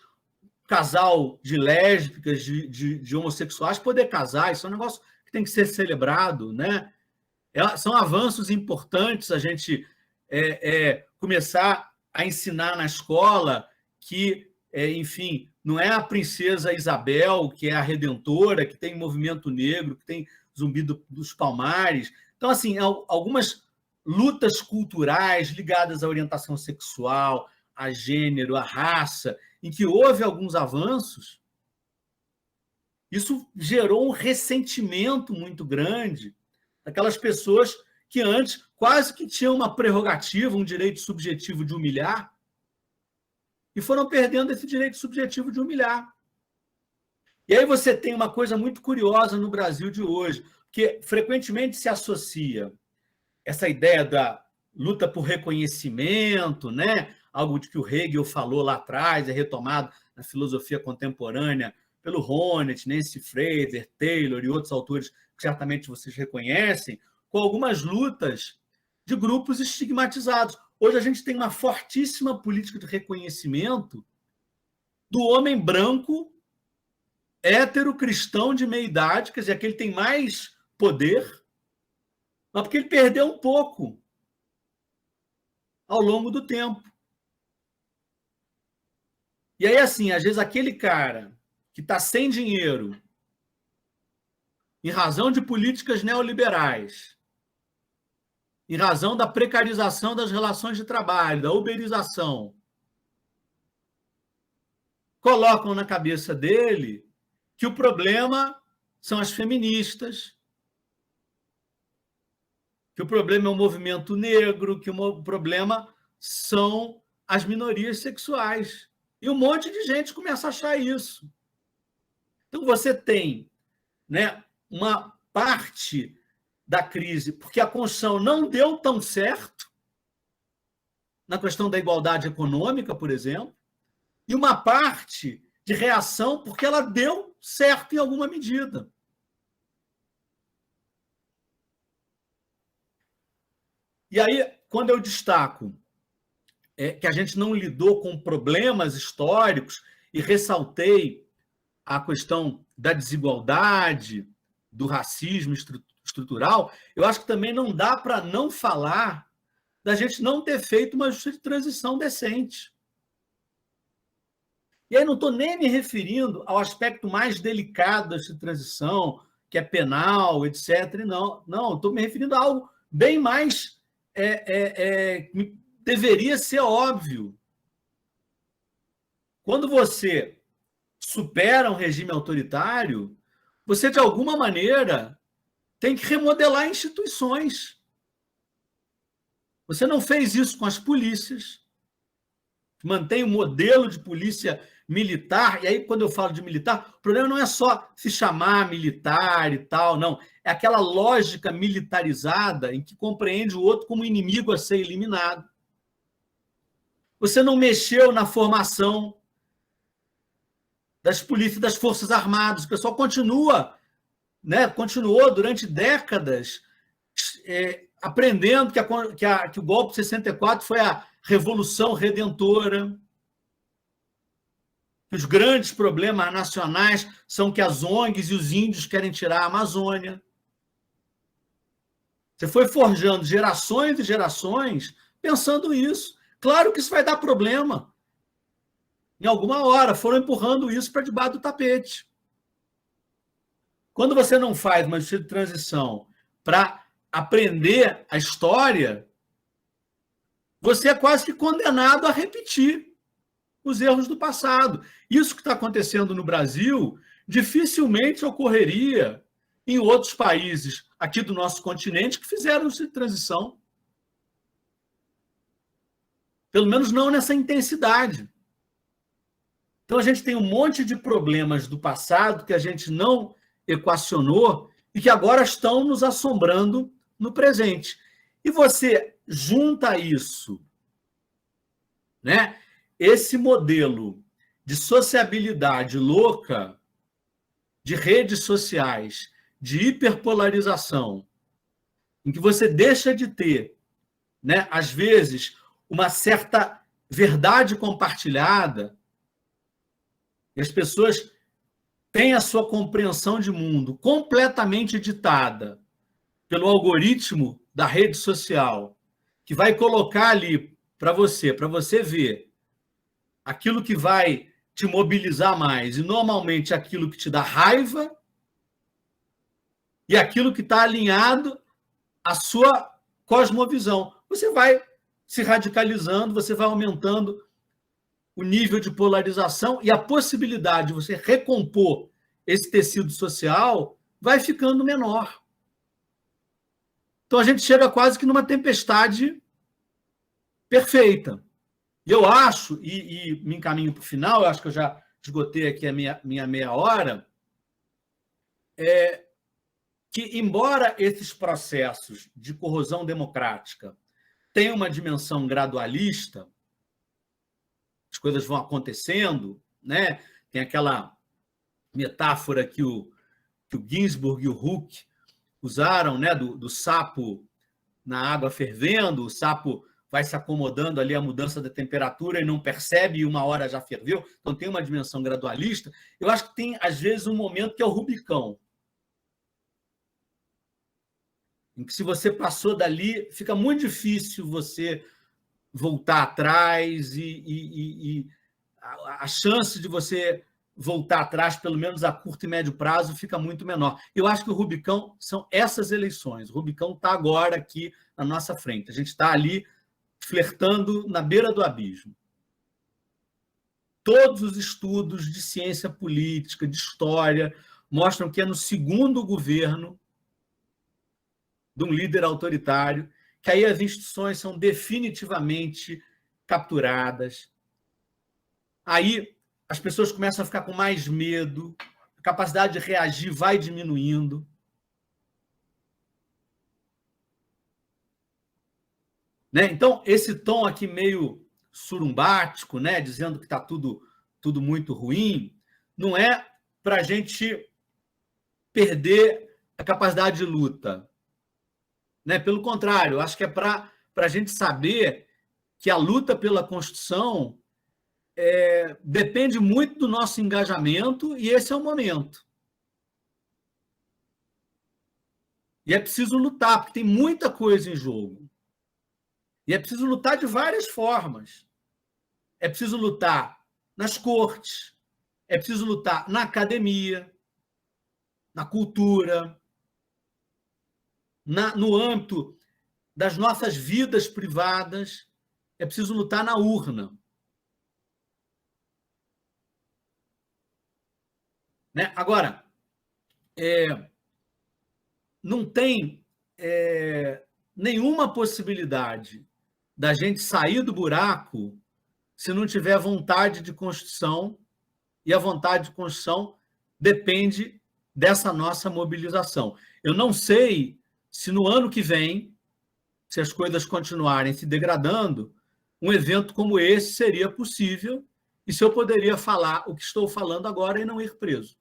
casal de lésbicas, de homossexuais poder casar, isso é um negócio que tem que ser celebrado, né? São avanços importantes a gente começar a ensinar na escola que, enfim, não é a princesa Isabel, que é a redentora, que tem movimento negro, que tem Zumbi dos Palmares. Então, assim, algumas lutas culturais ligadas à orientação sexual, a gênero, a raça, em que houve alguns avanços, isso gerou um ressentimento muito grande daquelas pessoas que antes quase que tinham uma prerrogativa, um direito subjetivo de humilhar, e foram perdendo esse direito subjetivo de humilhar. E aí você tem uma coisa muito curiosa no Brasil de hoje, que frequentemente se associa essa ideia da luta por reconhecimento, né? Algo de que o Hegel falou lá atrás, é retomado na filosofia contemporânea pelo Honneth, Nancy Fraser, Taylor e outros autores que certamente vocês reconhecem, com algumas lutas de grupos estigmatizados. Hoje a gente tem uma fortíssima política de reconhecimento do homem branco, hétero, cristão de meia-idade, quer dizer, aquele que tem mais poder, mas porque ele perdeu um pouco ao longo do tempo. E aí, assim, às vezes aquele cara que está sem dinheiro, em razão de políticas neoliberais, em razão da precarização das relações de trabalho, da uberização, colocam na cabeça dele que o problema são as feministas, que o problema é o movimento negro, que o problema são as minorias sexuais. E um monte de gente começa a achar isso. Então, você tem, né, uma parte da crise, porque a Constituição não deu tão certo na questão da igualdade econômica, por exemplo, e uma parte de reação porque ela deu certo em alguma medida. E aí, quando eu destaco que a gente não lidou com problemas históricos e ressaltei a questão da desigualdade, do racismo estrutural, eu acho que também não dá para não falar da gente não ter feito uma justiça de transição decente. E aí não estou nem me referindo ao aspecto mais delicado dessa transição, que é penal, etc. Não, estou me referindo a algo bem mais deveria ser óbvio. Quando você supera um regime autoritário, você, de alguma maneira, tem que remodelar instituições. Você não fez isso com as polícias, mantém o modelo de polícia militar, e aí, quando eu falo de militar, o problema não é só se chamar militar e tal, não. É aquela lógica militarizada em que compreende o outro como inimigo a ser eliminado. Você não mexeu na formação das polícias, das Forças Armadas. O pessoal continuou durante décadas aprendendo que o golpe de 64 foi a revolução redentora, que os grandes problemas nacionais são que as ONGs e os índios querem tirar a Amazônia. Você foi forjando gerações e gerações pensando isso. Claro que isso vai dar problema. Em alguma hora, foram empurrando isso para debaixo do tapete. Quando você não faz uma justiça de transição para aprender a história, você é quase que condenado a repetir os erros do passado. Isso que está acontecendo no Brasil dificilmente ocorreria em outros países aqui do nosso continente que fizeram essa transição. Pelo menos não nessa intensidade. Então, a gente tem um monte de problemas do passado que a gente não equacionou e que agora estão nos assombrando no presente. E você junta isso, né? Esse modelo de sociabilidade louca, de redes sociais, de hiperpolarização, em que você deixa de ter, né, às vezes, uma certa verdade compartilhada, e as pessoas têm a sua compreensão de mundo completamente ditada pelo algoritmo da rede social, que vai colocar ali para você ver aquilo que vai te mobilizar mais, e normalmente aquilo que te dá raiva e aquilo que está alinhado à sua cosmovisão. Você vai se radicalizando, você vai aumentando o nível de polarização e a possibilidade de você recompor esse tecido social vai ficando menor. Então, a gente chega quase que numa tempestade perfeita. E eu acho, e me encaminho para o final, eu acho que eu já esgotei aqui a minha meia hora, que, embora esses processos de corrosão democrática tenham uma dimensão gradualista, as coisas vão acontecendo, né? Tem aquela metáfora que o Ginsburg e o Huck usaram, né? do sapo na água fervendo, o sapo vai se acomodando ali à mudança da temperatura e não percebe, e uma hora já ferveu. Então, tem uma dimensão gradualista. Eu acho que tem, às vezes, um momento que é o Rubicão, em que, se você passou dali, fica muito difícil você voltar atrás e a chance de você voltar atrás, pelo menos a curto e médio prazo, fica muito menor. Eu acho que o Rubicão são essas eleições. O Rubicão está agora aqui na nossa frente. A gente está ali flertando na beira do abismo. Todos os estudos de ciência política, de história, mostram que é no segundo governo de um líder autoritário que aí as instituições são definitivamente capturadas. Aí as pessoas começam a ficar com mais medo, a capacidade de reagir vai diminuindo. Né? Então, esse tom aqui meio surumbático, né? Dizendo que está tudo muito ruim, não é para a gente perder a capacidade de luta. Né? Pelo contrário, acho que é para a gente saber que a luta pela Constituição depende muito do nosso engajamento, e esse é o momento. E é preciso lutar, porque tem muita coisa em jogo. E é preciso lutar de várias formas. É preciso lutar nas cortes, é preciso lutar na academia, na cultura, no âmbito das nossas vidas privadas, é preciso lutar na urna. Né? Agora, não tem nenhuma possibilidade da gente sair do buraco se não tiver vontade de construção, e a vontade de construção depende dessa nossa mobilização. Eu não sei se no ano que vem, se as coisas continuarem se degradando, um evento como esse seria possível, e se eu poderia falar o que estou falando agora e não ir preso.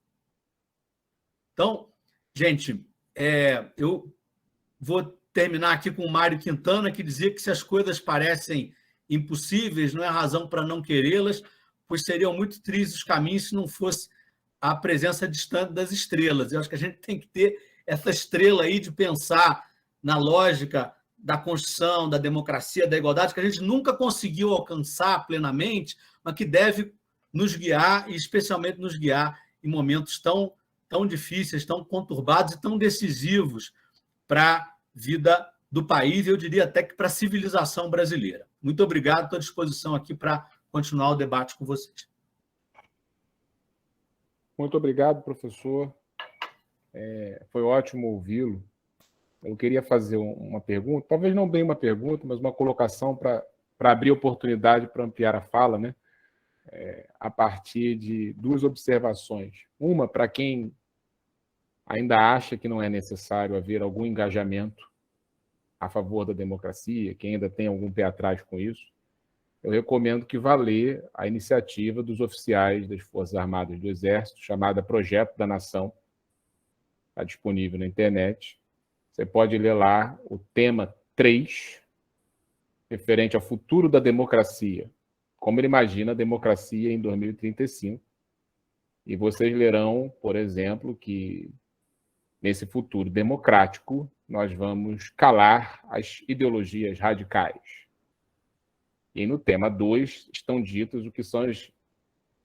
Então, gente, eu vou terminar aqui com o Mário Quintana, que dizia que se as coisas parecem impossíveis, não é razão para não querê-las, pois seriam muito tristes os caminhos se não fosse a presença distante das estrelas. Eu acho que a gente tem que ter essa estrela aí de pensar na lógica da Constituição, da democracia, da igualdade, que a gente nunca conseguiu alcançar plenamente, mas que deve nos guiar, e especialmente nos guiar em momentos tão difíceis, tão conturbados e tão decisivos para a vida do país, e eu diria até que para a civilização brasileira. Muito obrigado, estou à disposição aqui para continuar o debate com vocês. Muito obrigado, professor. Foi ótimo ouvi-lo. Eu queria fazer uma pergunta, talvez não bem uma pergunta, mas uma colocação para abrir oportunidade para ampliar a fala, né? A partir de duas observações. Uma, para quem ainda acha que não é necessário haver algum engajamento a favor da democracia, quem ainda tem algum pé atrás com isso, eu recomendo que vá ler a iniciativa dos oficiais das Forças Armadas do Exército, chamada Projeto da Nação. Está disponível na internet. Você pode ler lá o tema 3, referente ao futuro da democracia, como ele imagina a democracia em 2035. E vocês lerão, por exemplo, que nesse futuro democrático nós vamos calar as ideologias radicais. E no tema 2 estão ditas o que são as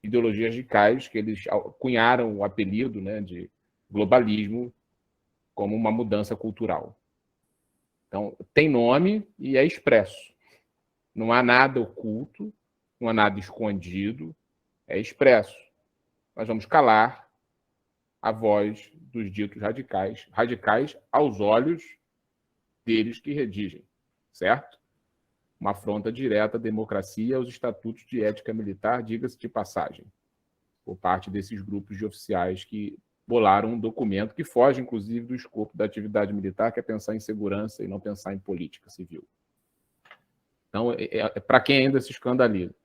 ideologias radicais, que eles cunharam o apelido, né, de globalismo, como uma mudança cultural. Então, tem nome e é expresso. Não há nada oculto, não há nada escondido, é expresso. Nós vamos calar a voz dos ditos radicais, radicais aos olhos deles que redigem, certo? Uma afronta direta à democracia e aos estatutos de ética militar, diga-se de passagem, por parte desses grupos de oficiais que bolaram um documento que foge, inclusive, do escopo da atividade militar, que é pensar em segurança e não pensar em política civil. Então, para quem ainda se escandaliza.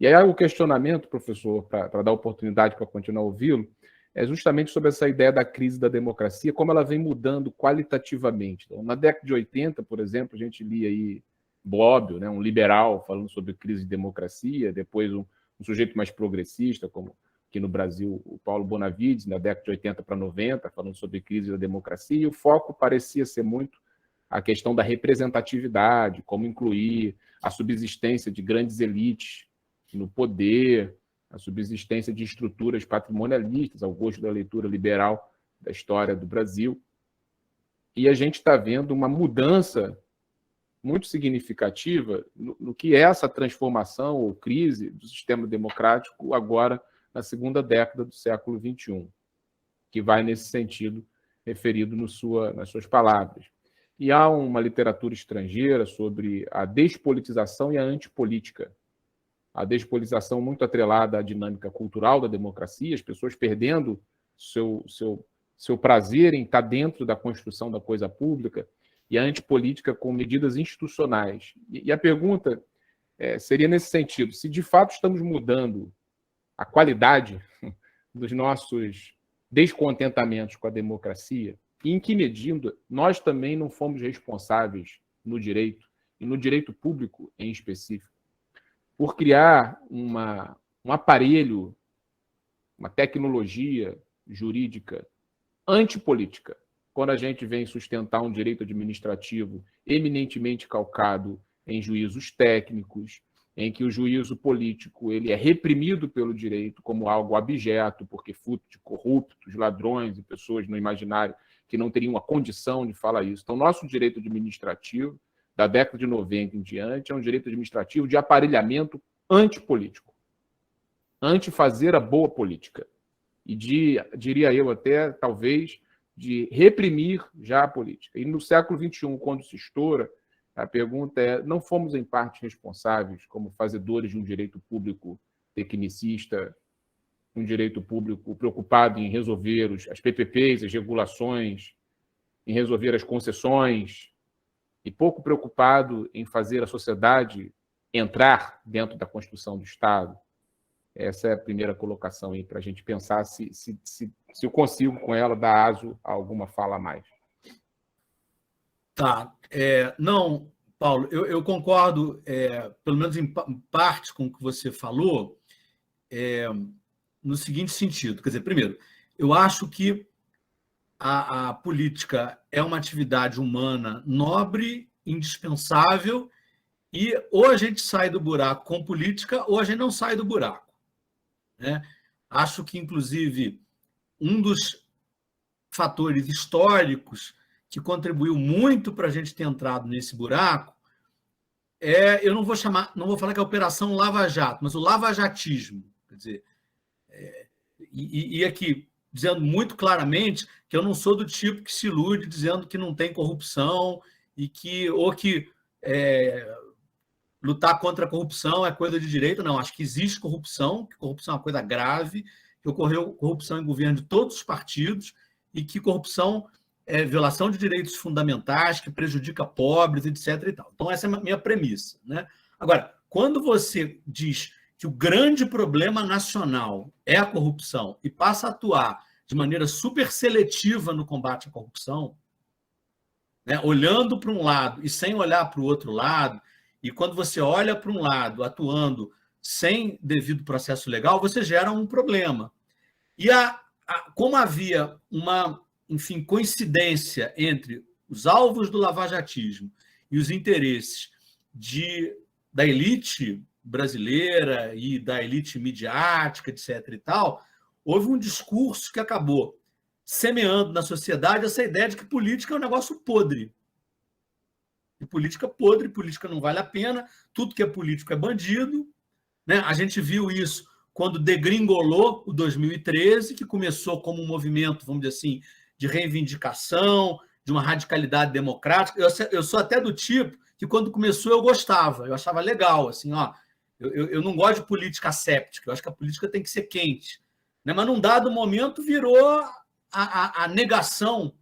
E aí o questionamento, professor, para dar oportunidade para continuar a ouvi-lo, é justamente sobre essa ideia da crise da democracia, como ela vem mudando qualitativamente. Então, na década de 80, por exemplo, a gente lia aí Bobbio, né, um liberal, falando sobre crise de democracia, depois um sujeito mais progressista, como aqui no Brasil, o Paulo Bonavides, na década de 80 para 90, falando sobre crise da democracia, e o foco parecia ser muito a questão da representatividade, como incluir a subsistência de grandes elites no poder, a subsistência de estruturas patrimonialistas, ao gosto da leitura liberal da história do Brasil. E a gente está vendo uma mudança muito significativa no que é essa transformação ou crise do sistema democrático agora na segunda década do século XXI, que vai nesse sentido referido nas suas palavras. E há uma literatura estrangeira sobre a despolitização e a antipolítica. A despolitização muito atrelada à dinâmica cultural da democracia, as pessoas perdendo seu prazer em estar dentro da construção da coisa pública, e a antipolítica com medidas institucionais. E a pergunta seria nesse sentido: se de fato estamos mudando a qualidade dos nossos descontentamentos com a democracia, e em que medida nós também não fomos responsáveis no direito, e no direito público em específico, por criar um aparelho, uma tecnologia jurídica antipolítica, quando a gente vem sustentar um direito administrativo eminentemente calcado em juízos técnicos, em que o juízo político ele é reprimido pelo direito como algo abjeto, porque fruto de corruptos, ladrões e pessoas no imaginário que não teriam a condição de falar isso. Então, nosso direito administrativo, da década de 90 em diante, é um direito administrativo de aparelhamento antipolítico, anti-fazer a boa política. E diria eu até, talvez, de reprimir já a política. E no século XXI, quando se estoura, a pergunta é: não fomos em parte responsáveis como fazedores de um direito público tecnicista, um direito público preocupado em resolver as PPPs, as regulações, em resolver as concessões, e pouco preocupado em fazer a sociedade entrar dentro da construção do Estado? Essa é a primeira colocação aí, para a gente pensar se eu consigo, com ela, dar aso a alguma fala a mais. Tá. Não, Paulo, eu concordo, pelo menos em parte, com o que você falou, no seguinte sentido. Quer dizer, primeiro, eu acho que a política é uma atividade humana nobre, indispensável, e ou a gente sai do buraco com política ou a gente não sai do buraco, né? Acho que, inclusive, um dos fatores históricos que contribuiu muito para a gente ter entrado nesse buraco eu não vou falar que é a Operação Lava Jato, mas o lavajatismo. Quer dizer, e aqui, dizendo muito claramente que eu não sou do tipo que se ilude dizendo que não tem corrupção e que lutar contra a corrupção é coisa de direita. Não, acho que existe corrupção, que corrupção é uma coisa grave, que ocorreu corrupção em governo de todos os partidos e que corrupção é violação de direitos fundamentais, que prejudica pobres, etc. E tal. Então, essa é a minha premissa, né? Agora, quando você diz que o grande problema nacional é a corrupção e passa a atuar de maneira super seletiva no combate à corrupção, né, olhando para um lado e sem olhar para o outro lado, e quando você olha para um lado atuando sem devido processo legal, você gera um problema. E como havia uma, enfim, coincidência entre os alvos do lavajatismo e os interesses da elite brasileira e da elite midiática, etc. e tal, houve um discurso que acabou semeando na sociedade essa ideia de que política é um negócio podre. E política podre, política não vale a pena, tudo que é político é bandido, né? A gente viu isso quando degringolou o 2013, que começou como um movimento, vamos dizer assim, de reivindicação, de uma radicalidade democrática. Eu sou até do tipo que, quando começou, eu gostava, eu achava legal, assim, ó, eu não gosto de política asséptica, eu acho que a política tem que ser quente, né? Mas num dado momento virou a negação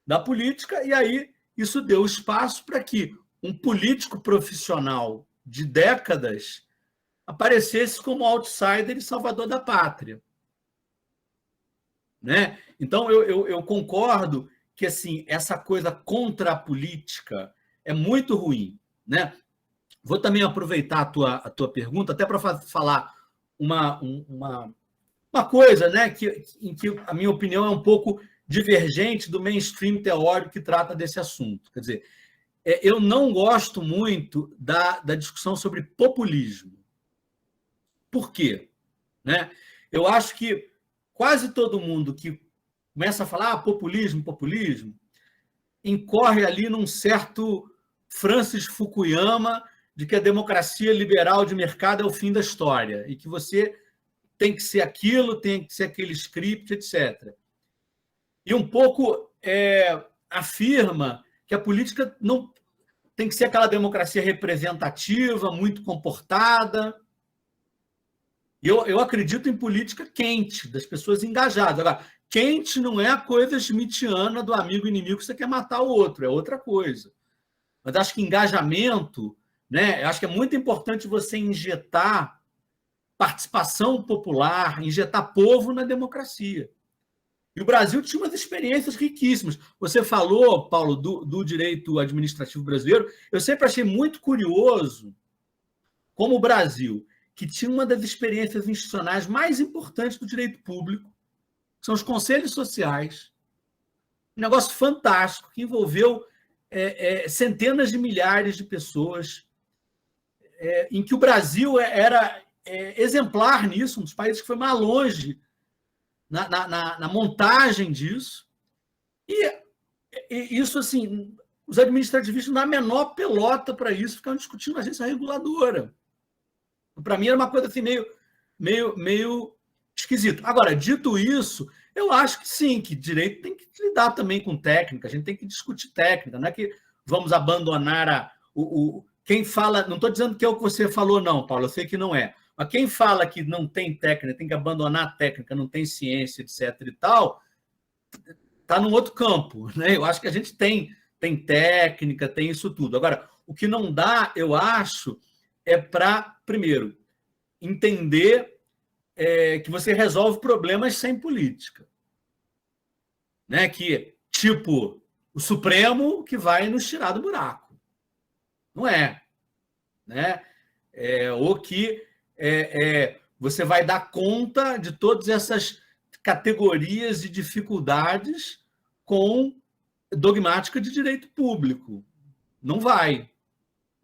da política, e aí isso deu espaço para que um político profissional de décadas aparecesse como outsider e salvador da pátria, né? Então, eu concordo que, assim, essa coisa contra a política é muito ruim, né? Vou também aproveitar a tua pergunta até para falar uma coisa, né, em que a minha opinião é um pouco divergente do mainstream teórico que trata desse assunto. Quer dizer, eu não gosto muito da discussão sobre populismo. Por quê? Né? Eu acho que quase todo mundo que começa a falar populismo, incorre ali num certo Francis Fukuyama de que a democracia liberal de mercado é o fim da história e que você tem que ser aquilo, tem que ser aquele script, etc. E um pouco afirma que a política não tem que ser aquela democracia representativa, muito comportada. Eu acredito em política quente, das pessoas engajadas. Agora, quente não é a coisa schmittiana do amigo inimigo que você quer matar o outro, é outra coisa. Mas acho que engajamento, né? Acho que é muito importante você injetar participação popular, injetar povo na democracia. E o Brasil tinha umas experiências riquíssimas. Você falou, Paulo, do direito administrativo brasileiro. Eu sempre achei muito curioso como o Brasil, que tinha uma das experiências institucionais mais importantes do direito público, que são os conselhos sociais, um negócio fantástico que envolveu centenas de milhares de pessoas, em que o Brasil era exemplar nisso, um dos países que foi mais longe na montagem disso. E isso, assim, os administrativistas, na menor pelota para isso, ficavam discutindo a agência reguladora. Para mim, era uma coisa assim, meio esquisito. Agora, dito isso, eu acho que sim, que direito tem que lidar também com técnica, a gente tem que discutir técnica, não é que vamos abandonar quem fala. Não estou dizendo que é o que você falou, não, Paulo, eu sei que não é. Mas quem fala que não tem técnica, tem que abandonar a técnica, não tem ciência, etc. e tal, está num outro campo, né? Eu acho que a gente tem técnica, tem isso tudo. Agora, o que não dá, eu acho, é para, primeiro, entender que você resolve problemas sem política. Né? Que, tipo, o Supremo que vai nos tirar do buraco. Não é. Né? Ou que você vai dar conta de todas essas categorias de dificuldades com dogmática de direito público. Não vai.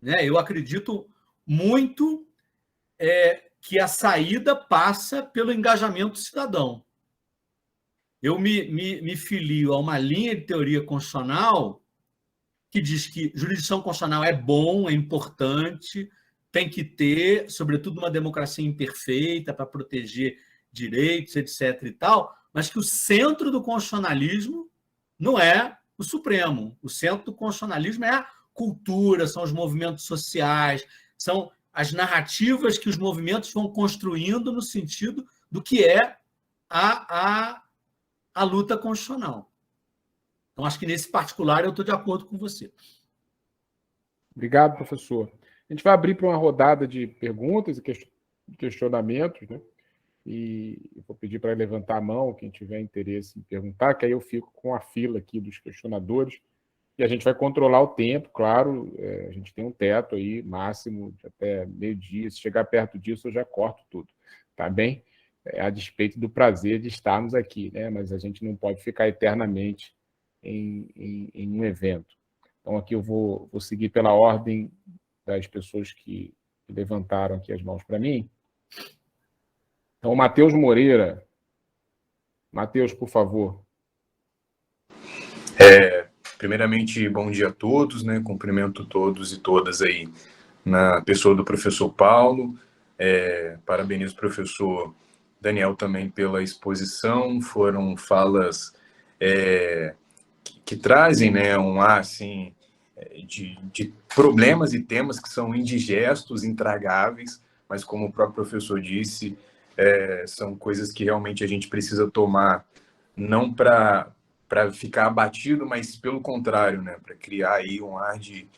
Né? Eu acredito muito que a saída passa pelo engajamento cidadão. Eu me filio a uma linha de teoria constitucional que diz que jurisdição constitucional é bom, é importante, tem que ter, sobretudo, uma democracia imperfeita para proteger direitos, etc. e tal, mas que o centro do constitucionalismo não é o Supremo. O centro do constitucionalismo é a cultura, são os movimentos sociais, são as narrativas que os movimentos vão construindo no sentido do que é a luta constitucional. Então, acho que nesse particular eu estou de acordo com você. Obrigado, professor. A gente vai abrir para uma rodada de perguntas e questionamentos, né? E eu vou pedir para levantar a mão quem tiver interesse em perguntar, que aí eu fico com a fila aqui dos questionadores e a gente vai controlar o tempo, claro, a gente tem um teto aí máximo de até meio-dia, se chegar perto disso eu já corto tudo, tá bem? A despeito do prazer de estarmos aqui, né? Mas a gente não pode ficar eternamente em um evento. Então aqui eu vou seguir pela ordem das pessoas que levantaram aqui as mãos para mim. Então, o Matheus Moreira. Matheus, por favor. Primeiramente, bom dia a todos, né? Cumprimento todos e todas aí na pessoa do professor Paulo. Parabenizo o professor Daniel também pela exposição. Foram falas que trazem, né, um ar assim, de problemas e temas que são indigestos, intragáveis, mas como o próprio professor disse, são coisas que realmente a gente precisa tomar, não para ficar abatido, mas pelo contrário, né, para criar aí um ar de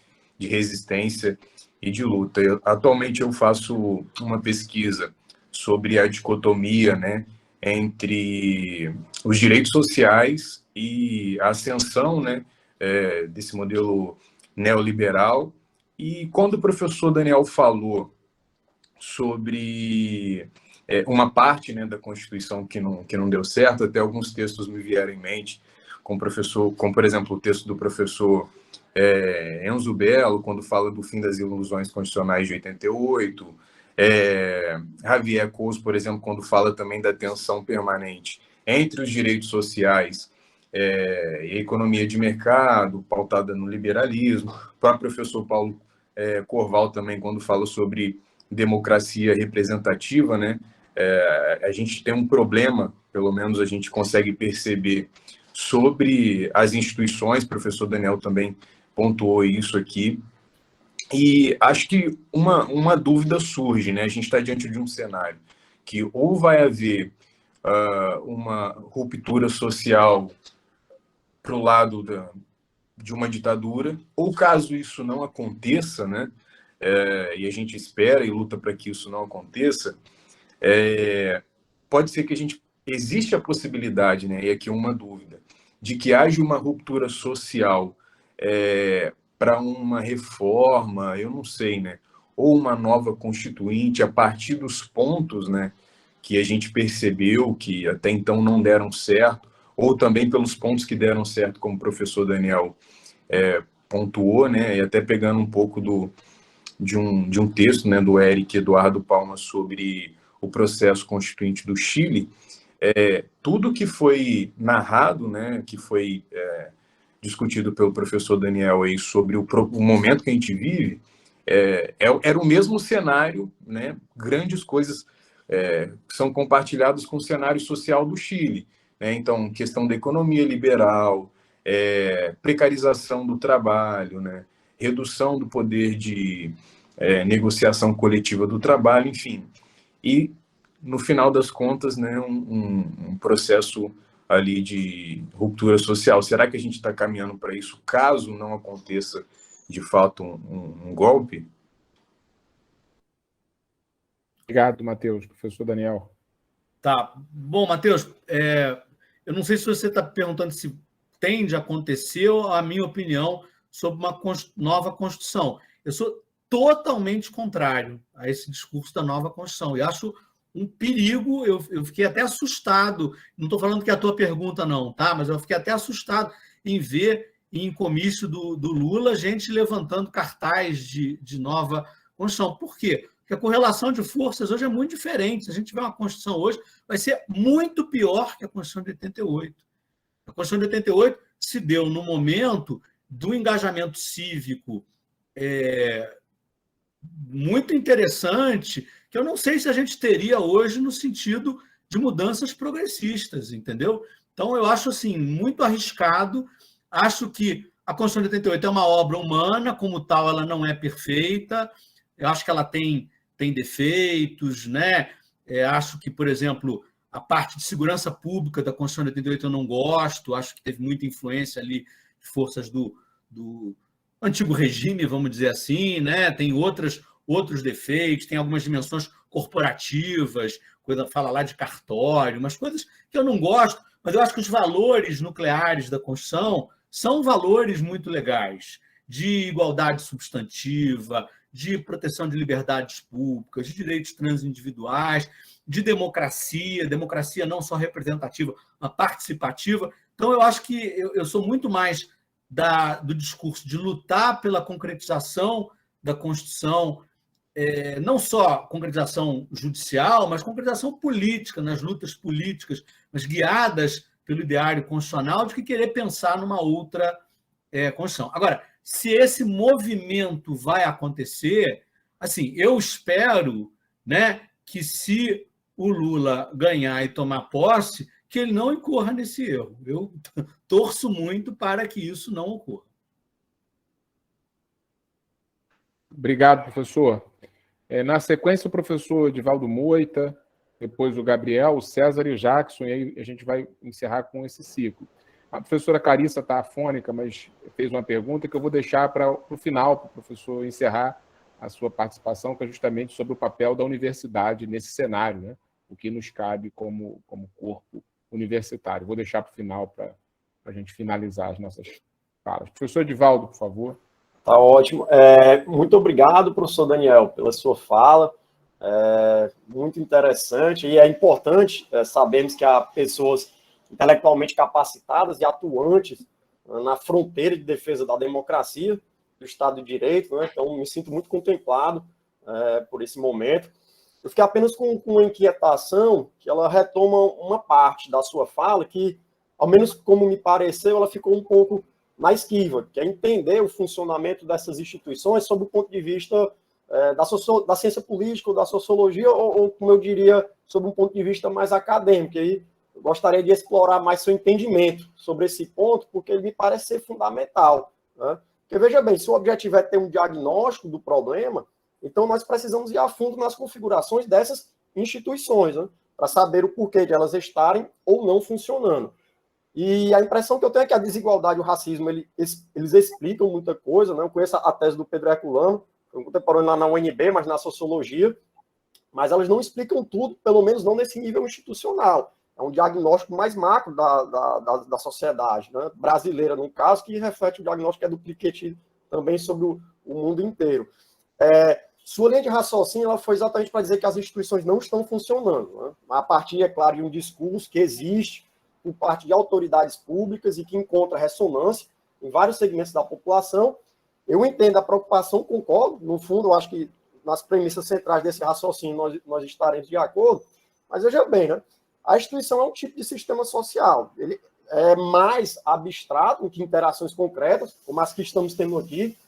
resistência e de luta. Atualmente eu faço uma pesquisa sobre a dicotomia, né, entre os direitos sociais e a ascensão, né, desse modelo neoliberal. E quando o professor Daniel falou sobre uma parte, né, da Constituição que não deu certo, até alguns textos me vieram em mente, como por exemplo, o texto do professor Enzo Bello, quando fala do fim das ilusões constitucionais de 88, Javier Couso, por exemplo, quando fala também da tensão permanente entre os direitos sociais e a economia de mercado, pautada no liberalismo. O próprio professor Paulo Corval também, quando fala sobre democracia representativa, né? A gente tem um problema, pelo menos a gente consegue perceber, sobre as instituições. O professor Daniel também pontuou isso aqui. E acho que uma dúvida surge, né? A gente está diante de um cenário que ou vai haver uma ruptura social para o lado de uma ditadura, ou caso isso não aconteça, né? E a gente espera e luta para que isso não aconteça, pode ser que existe a possibilidade, né? E aqui uma dúvida, de que haja uma ruptura social para uma reforma, eu não sei, né? Ou uma nova constituinte a partir dos pontos, né, que a gente percebeu que até então não deram certo, ou também pelos pontos que deram certo, como o professor Daniel pontuou, né? E até pegando um pouco de um texto, né, do Eric Eduardo Palma sobre o processo constituinte do Chile. Tudo que foi narrado, né, que foi discutido pelo professor Daniel aí sobre o momento que a gente vive, era o mesmo cenário, né? Grandes coisas são compartilhadas com o cenário social do Chile, né? Então, questão da economia liberal, precarização do trabalho, né? Redução do poder de negociação coletiva do trabalho, enfim. E, no final das contas, né, um processo ali de ruptura social. Será que a gente está caminhando para isso, caso não aconteça, de fato, um golpe? Obrigado, Matheus. Professor Daniel. Tá. Bom, Matheus, eu não sei se você está perguntando se tende a acontecer ou a minha opinião sobre uma nova Constituição. Eu sou totalmente contrário a esse discurso da nova Constituição. E acho um perigo, eu fiquei até assustado, não estou falando que é a tua pergunta não, tá? Mas eu fiquei até assustado em ver em comício do Lula gente levantando cartaz de nova Constituição. Por quê? Porque a correlação de forças hoje é muito diferente. Se a gente tiver uma Constituição hoje, vai ser muito pior que a Constituição de 88. A Constituição de 88 se deu no momento do engajamento cívico muito interessante, que eu não sei se a gente teria hoje no sentido de mudanças progressistas, entendeu? Então, eu acho assim, muito arriscado. Acho que a Constituição de 88 é uma obra humana, como tal, ela não é perfeita. Eu acho que ela tem defeitos, né? Acho que, por exemplo, a parte de segurança pública da Constituição de 88 eu não gosto, acho que teve muita influência ali de forças do antigo regime, vamos dizer assim, né? Tem outros defeitos, tem algumas dimensões corporativas, fala lá de cartório, umas coisas que eu não gosto, mas eu acho que os valores nucleares da Constituição são valores muito legais, de igualdade substantiva, de proteção de liberdades públicas, de direitos transindividuais, de democracia não só representativa, mas participativa. Então, eu acho que eu sou muito mais do discurso de lutar pela concretização da Constituição, não só concretização judicial, mas concretização política, nas lutas políticas, mas guiadas pelo ideário constitucional, de que querer pensar numa outra Constituição. Agora, se esse movimento vai acontecer, assim, eu espero, né, que se o Lula ganhar e tomar posse, que ele não incorra nesse erro. Eu torço muito para que isso não ocorra. Obrigado, professor. Na sequência, o professor Edivaldo Moita, depois o Gabriel, o César e o Jackson, e aí a gente vai encerrar com esse ciclo. A professora Carissa está afônica, mas fez uma pergunta que eu vou deixar para o final, para o professor encerrar a sua participação, que é justamente sobre o papel da universidade nesse cenário, né? O que nos cabe como corpo universitário. Vou deixar para o final para a gente finalizar as nossas falas. Professor Edivaldo, por favor. Tá ótimo. Muito obrigado, professor Daniel, pela sua fala. Muito interessante. E é importante sabermos que há pessoas intelectualmente capacitadas e atuantes na fronteira de defesa da democracia, do Estado de Direito, né? Então, me sinto muito contemplado por esse momento. Eu fiquei apenas com uma inquietação, que ela retoma uma parte da sua fala, que, ao menos como me pareceu, ela ficou um pouco na esquiva, que é entender o funcionamento dessas instituições sob o ponto de vista da ciência política ou da sociologia, ou, como eu diria, sob um ponto de vista mais acadêmico. E aí eu gostaria de explorar mais seu entendimento sobre esse ponto, porque ele me parece ser fundamental, né? Porque, veja bem, se o objetivo é ter um diagnóstico do problema, então nós precisamos ir a fundo nas configurações dessas instituições, né? Para saber o porquê de elas estarem ou não funcionando. E a impressão que eu tenho é que a desigualdade e o racismo, eles explicam muita coisa, né? Eu conheço a tese do Pedro Herculano, foi um contemporâneo lá na UNB, mas na sociologia, mas elas não explicam tudo, pelo menos não nesse nível institucional. É um diagnóstico mais macro da sociedade, né? Brasileira, no caso, que reflete o diagnóstico que é do Piketty também sobre o mundo inteiro. Sua linha de raciocínio ela foi exatamente para dizer que as instituições não estão funcionando, né? A partir, é claro, de um discurso que existe por parte de autoridades públicas e que encontra ressonância em vários segmentos da população. Eu entendo a preocupação, concordo, no fundo, eu acho que nas premissas centrais desse raciocínio nós estaremos de acordo, mas veja bem, né? A instituição é um tipo de sistema social, ele é mais abstrato do que interações concretas, como as que estamos tendo aqui,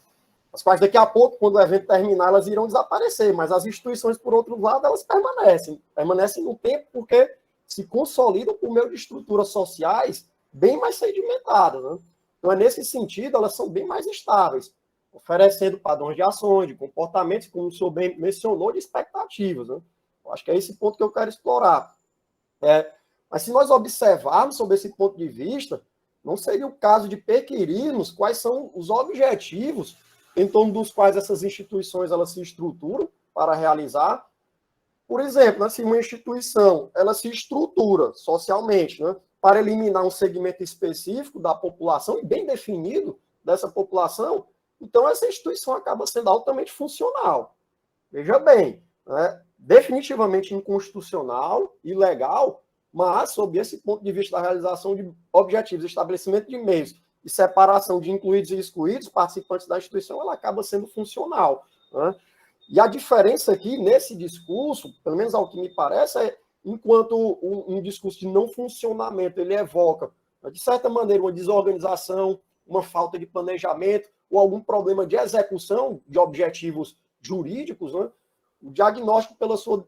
as quais daqui a pouco, quando o evento terminar, elas irão desaparecer, mas as instituições, por outro lado, elas permanecem no tempo porque se consolidam por meio de estruturas sociais bem mais sedimentadas, né? Então, nesse sentido, elas são bem mais estáveis, oferecendo padrões de ações, de comportamentos, como o senhor bem mencionou, de expectativas, né? Eu acho que é esse ponto que eu quero explorar. Mas se nós observarmos sobre esse ponto de vista, não seria o caso de perquirirmos quais são os objetivos em torno dos quais essas instituições elas se estruturam para realizar. Por exemplo, né, se uma instituição ela se estrutura socialmente, né, para eliminar um segmento específico da população, e bem definido dessa população, então essa instituição acaba sendo altamente funcional. Veja bem, né, definitivamente inconstitucional, ilegal, mas, sob esse ponto de vista da realização de objetivos, estabelecimento de meios e separação de incluídos e excluídos, participantes da instituição, ela acaba sendo funcional, né? E a diferença aqui, nesse discurso, pelo menos ao que me parece, é enquanto um discurso de não funcionamento, ele evoca, de certa maneira, uma desorganização, uma falta de planejamento, ou algum problema de execução de objetivos jurídicos, né? O diagnóstico, pela sua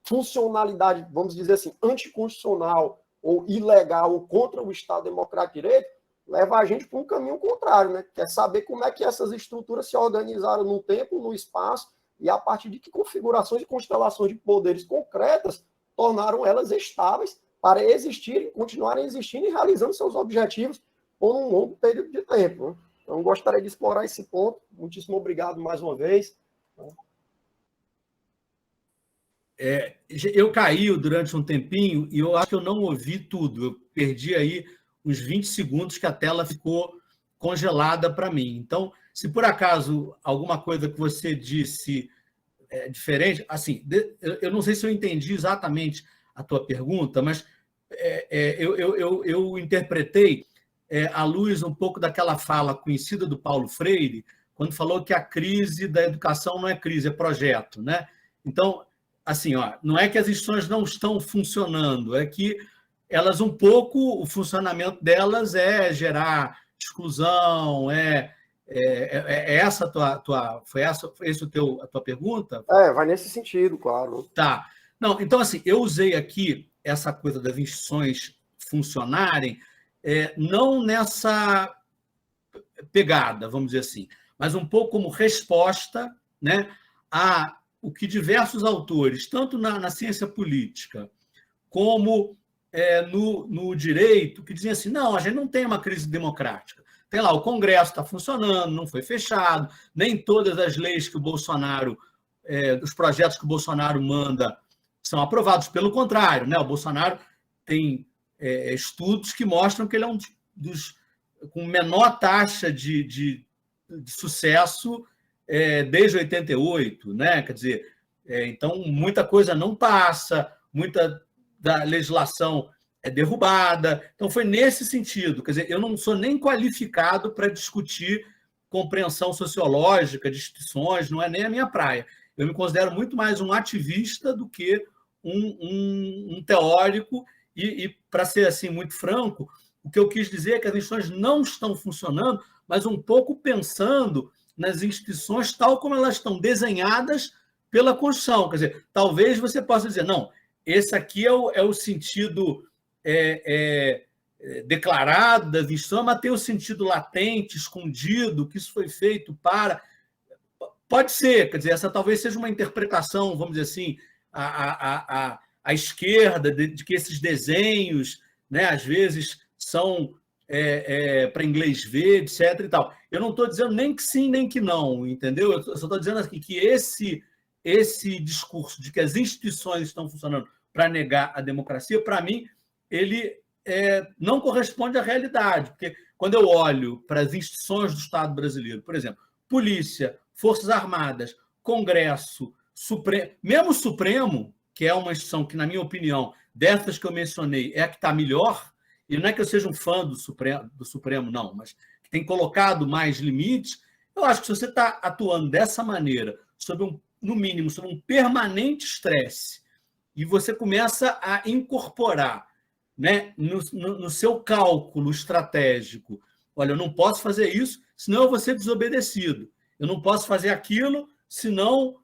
funcionalidade, vamos dizer assim, anticonstitucional ou ilegal ou contra o Estado Democrático de Direito, leva a gente para um caminho contrário, né? Quer saber como é que essas estruturas se organizaram no tempo, no espaço, e a partir de que configurações e constelações de poderes concretas tornaram elas estáveis para existirem, continuarem existindo e realizando seus objetivos por um longo período de tempo, né? Então, gostaria de explorar esse ponto. Muitíssimo obrigado mais uma vez. Eu caí durante um tempinho e eu acho que eu não ouvi tudo. Eu perdi aí uns 20 segundos que a tela ficou congelada para mim. Então, se por acaso alguma coisa que você disse é diferente, assim, eu não sei se eu entendi exatamente a tua pergunta, mas eu interpretei à luz um pouco daquela fala conhecida do Paulo Freire, quando falou que a crise da educação não é crise, é projeto, né? Então, assim, não é que as instituições não estão funcionando, é que elas um pouco, o funcionamento delas é gerar exclusão, essa foi essa a tua pergunta? Vai nesse sentido, claro. Tá. Não, então, assim, eu usei aqui essa coisa das instituições funcionarem, não nessa pegada, vamos dizer assim, mas um pouco como resposta, né, a o que diversos autores, tanto na ciência política como no direito, que diziam assim, não, a gente não tem uma crise democrática. Tem lá, o Congresso está funcionando, não foi fechado, nem todas as leis que o Bolsonaro, os projetos que o Bolsonaro manda são aprovados. Pelo contrário, né? O Bolsonaro tem estudos que mostram que ele é um dos com menor taxa de sucesso desde 88, né? Quer dizer, então muita coisa não passa, muita da legislação é derrubada. Então foi nesse sentido, quer dizer, eu não sou nem qualificado para discutir compreensão sociológica de instituições, não é nem a minha praia. Eu me considero muito mais um ativista do que um teórico e para ser assim muito franco, o que eu quis dizer é que as instituições não estão funcionando, mas um pouco pensando nas instituições tal como elas estão desenhadas pela Constituição. Quer dizer, talvez você possa dizer, não, esse aqui é o sentido declarado das instituições, mas tem o sentido latente, escondido, que isso foi feito para... Pode ser, quer dizer, essa talvez seja uma interpretação, vamos dizer assim, à esquerda, de que esses desenhos, né, às vezes, são para inglês ver, etc. E tal. Eu não estou dizendo nem que sim, nem que não, entendeu? Eu só estou dizendo aqui que esse discurso de que as instituições estão funcionando para negar a democracia, para mim, ele não corresponde à realidade, porque quando eu olho para as instituições do Estado brasileiro, por exemplo, polícia, Forças Armadas, Congresso, Supremo, mesmo o Supremo, que é uma instituição que, na minha opinião, dessas que eu mencionei, é a que está melhor, e não é que eu seja um fã do Supremo, não, mas que tem colocado mais limites, eu acho que se você está atuando dessa maneira, no mínimo, sob um permanente estresse, e você começa a incorporar, né, no seu cálculo estratégico, olha, eu não posso fazer isso, senão eu vou ser desobedecido. Eu não posso fazer aquilo, senão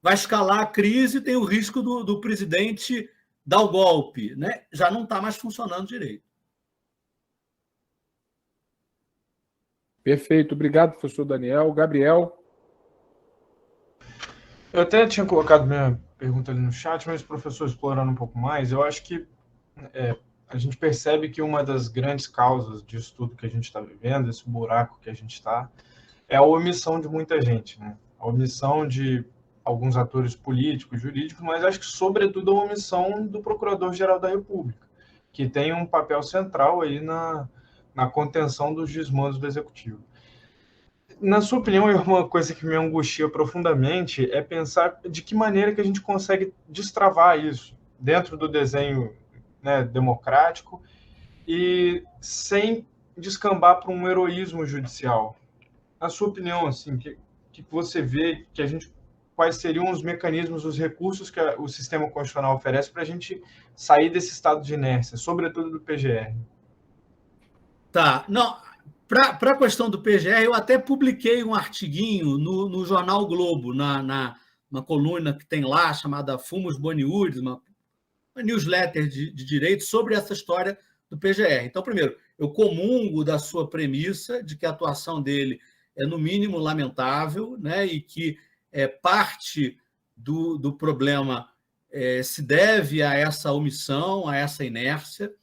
vai escalar a crise e tem o risco do presidente dar o golpe, né? Já não está mais funcionando direito. Perfeito. Obrigado, professor Daniel. Gabriel? Eu até tinha colocado minha pergunta ali no chat, mas o professor explorando um pouco mais, eu acho que a gente percebe que uma das grandes causas disso tudo que a gente está vivendo, esse buraco que a gente está, é a omissão de muita gente, né? A omissão de alguns atores políticos, jurídicos, mas acho que, sobretudo, a omissão do Procurador-Geral da República, que tem um papel central aí na contenção dos desmandos do Executivo. Na sua opinião, uma coisa que me angustia profundamente é pensar de que maneira que a gente consegue destravar isso dentro do desenho, né, democrático e sem descambar para um heroísmo judicial. Na sua opinião, assim, que você vê que quais seriam os mecanismos, os recursos que o sistema constitucional oferece para a gente sair desse estado de inércia, sobretudo do PGR? Tá, não, para a questão do PGR, eu até publiquei um artiguinho no jornal Globo, uma coluna que tem lá, chamada Fumus Boniuris, uma newsletter de direito sobre essa história do PGR. Então, primeiro, eu comungo da sua premissa de que a atuação dele é, no mínimo, lamentável, né, e que parte do problema se deve a essa omissão, a essa inércia,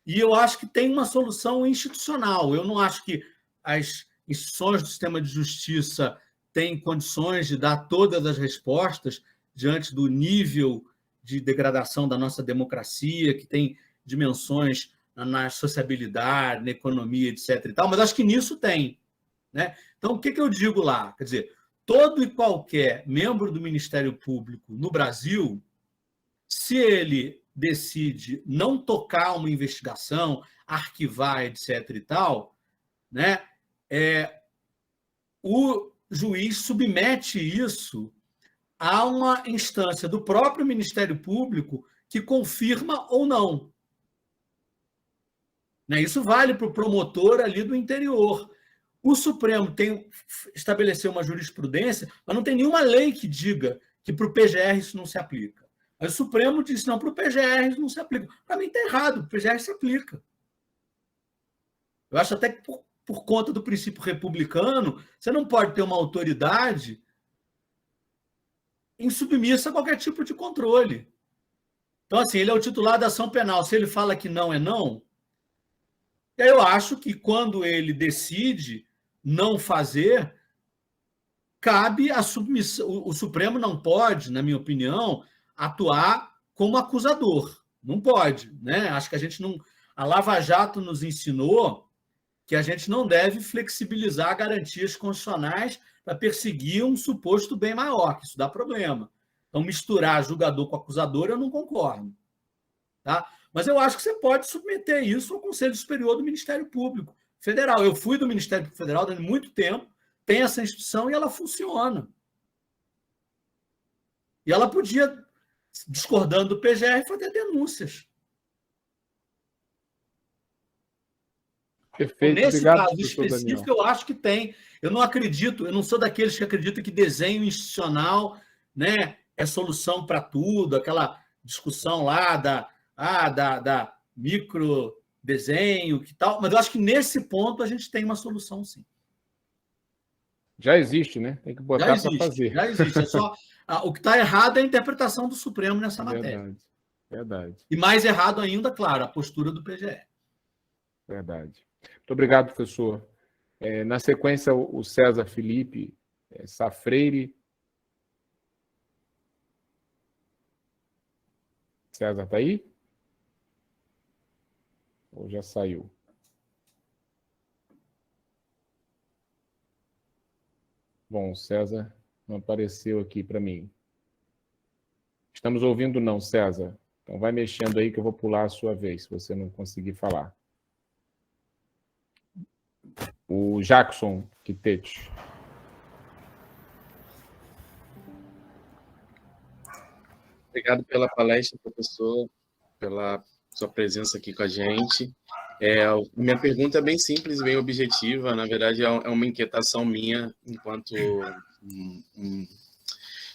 e eu acho que tem uma solução institucional. Eu não acho que as instituições do sistema de justiça têm condições de dar todas as respostas diante do nível de degradação da nossa democracia, que tem dimensões na sociabilidade, na economia, etc. e tal, mas acho que nisso tem, né? Então, o que eu digo lá? Quer dizer, todo e qualquer membro do Ministério Público no Brasil, se ele decide não tocar uma investigação, arquivar, etc. e tal, né, o juiz submete isso a uma instância do próprio Ministério Público que confirma ou não. Isso vale para o promotor ali do interior. O Supremo estabeleceu uma jurisprudência, mas não tem nenhuma lei que diga que para o PGR isso não se aplica. Mas o Supremo disse, não, para o PGR isso não se aplica. Para mim está errado, o PGR se aplica. Eu acho até que por conta do princípio republicano, você não pode ter uma autoridade insubmissa a qualquer tipo de controle. Então, assim, ele é o titular da ação penal. Se ele fala que não é não, eu acho que quando ele decide não fazer, cabe a submissão. O Supremo não pode, na minha opinião, atuar como acusador. Não pode, né? Acho que a gente não. A Lava Jato nos ensinou que a gente não deve flexibilizar garantias constitucionais para perseguir um suposto bem maior, que isso dá problema. Então, misturar julgador com acusador, eu não concordo. Tá? Mas eu acho que você pode submeter isso ao Conselho Superior do Ministério Público Federal. Eu fui do Ministério Público Federal durante muito tempo, tem essa instituição e ela funciona. E ela podia, discordando do PGR, fazer denúncias. Perfeito. Nesse Obrigado, caso específico, Daniel. eu acho que tem. Eu não acredito, eu não sou daqueles que acreditam que desenho institucional, né, é solução para tudo, aquela discussão lá da micro desenho, que tal, mas eu acho que nesse ponto a gente tem uma solução, sim. Já existe, né? Tem que botar para fazer. Já existe. É só, o que está errado é a interpretação do Supremo nessa matéria. Verdade. E mais errado ainda, claro, a postura do PGR. Verdade. Muito obrigado, professor. Na sequência, o César Felipe Safreire. César está aí? Ou já saiu? Bom, o César não apareceu aqui para mim. Estamos ouvindo não, César? Então vai mexendo aí que eu vou pular a sua vez, se você não conseguir falar. O Jackson Quitete. Obrigado pela palestra, professor, pela sua presença aqui com a gente. Minha pergunta é bem simples, bem objetiva. Na verdade, é uma inquietação minha, enquanto um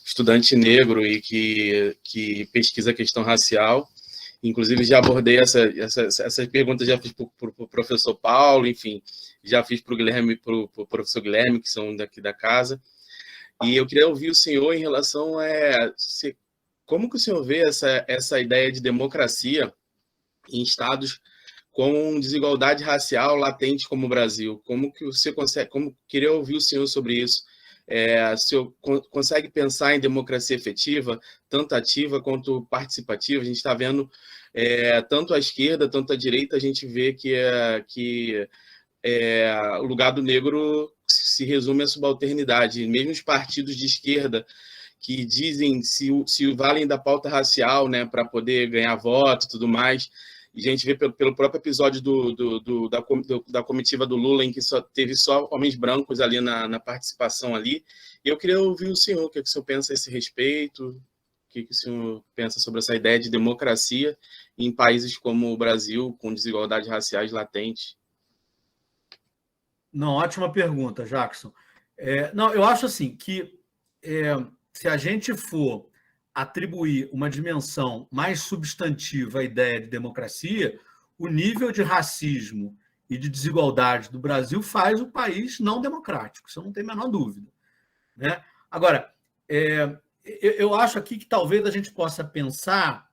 estudante negro e que pesquisa a questão racial. Inclusive, já abordei essas perguntas, já fiz para o professor Paulo, enfim, já fiz para o Guilherme, para o professor Guilherme, que são daqui da casa. E eu queria ouvir o senhor em relação como que o senhor vê essa ideia de democracia em estados com desigualdade racial latente como o Brasil? Como que você consegue? Queria ouvir o senhor sobre isso. O senhor consegue pensar em democracia efetiva, tanto ativa quanto participativa? A gente está vendo tanto a esquerda, tanto a direita, a gente vê que o lugar do negro se resume à subalternidade. Mesmo os partidos de esquerda que dizem se valem da pauta racial, né, para poder ganhar voto e tudo mais. E a gente vê pelo próprio episódio da comitiva do Lula, em que teve só homens brancos ali na participação ali. E eu queria ouvir o senhor, o que o senhor pensa a esse respeito, o que o senhor pensa sobre essa ideia de democracia em países como o Brasil, com desigualdades raciais latentes. Não, ótima pergunta, Jackson. Eu acho assim que se a gente for atribuir uma dimensão mais substantiva à ideia de democracia, o nível de racismo e de desigualdade do Brasil faz o país não democrático, isso eu não tenho a menor dúvida, né? Agora, eu acho aqui que talvez a gente possa pensar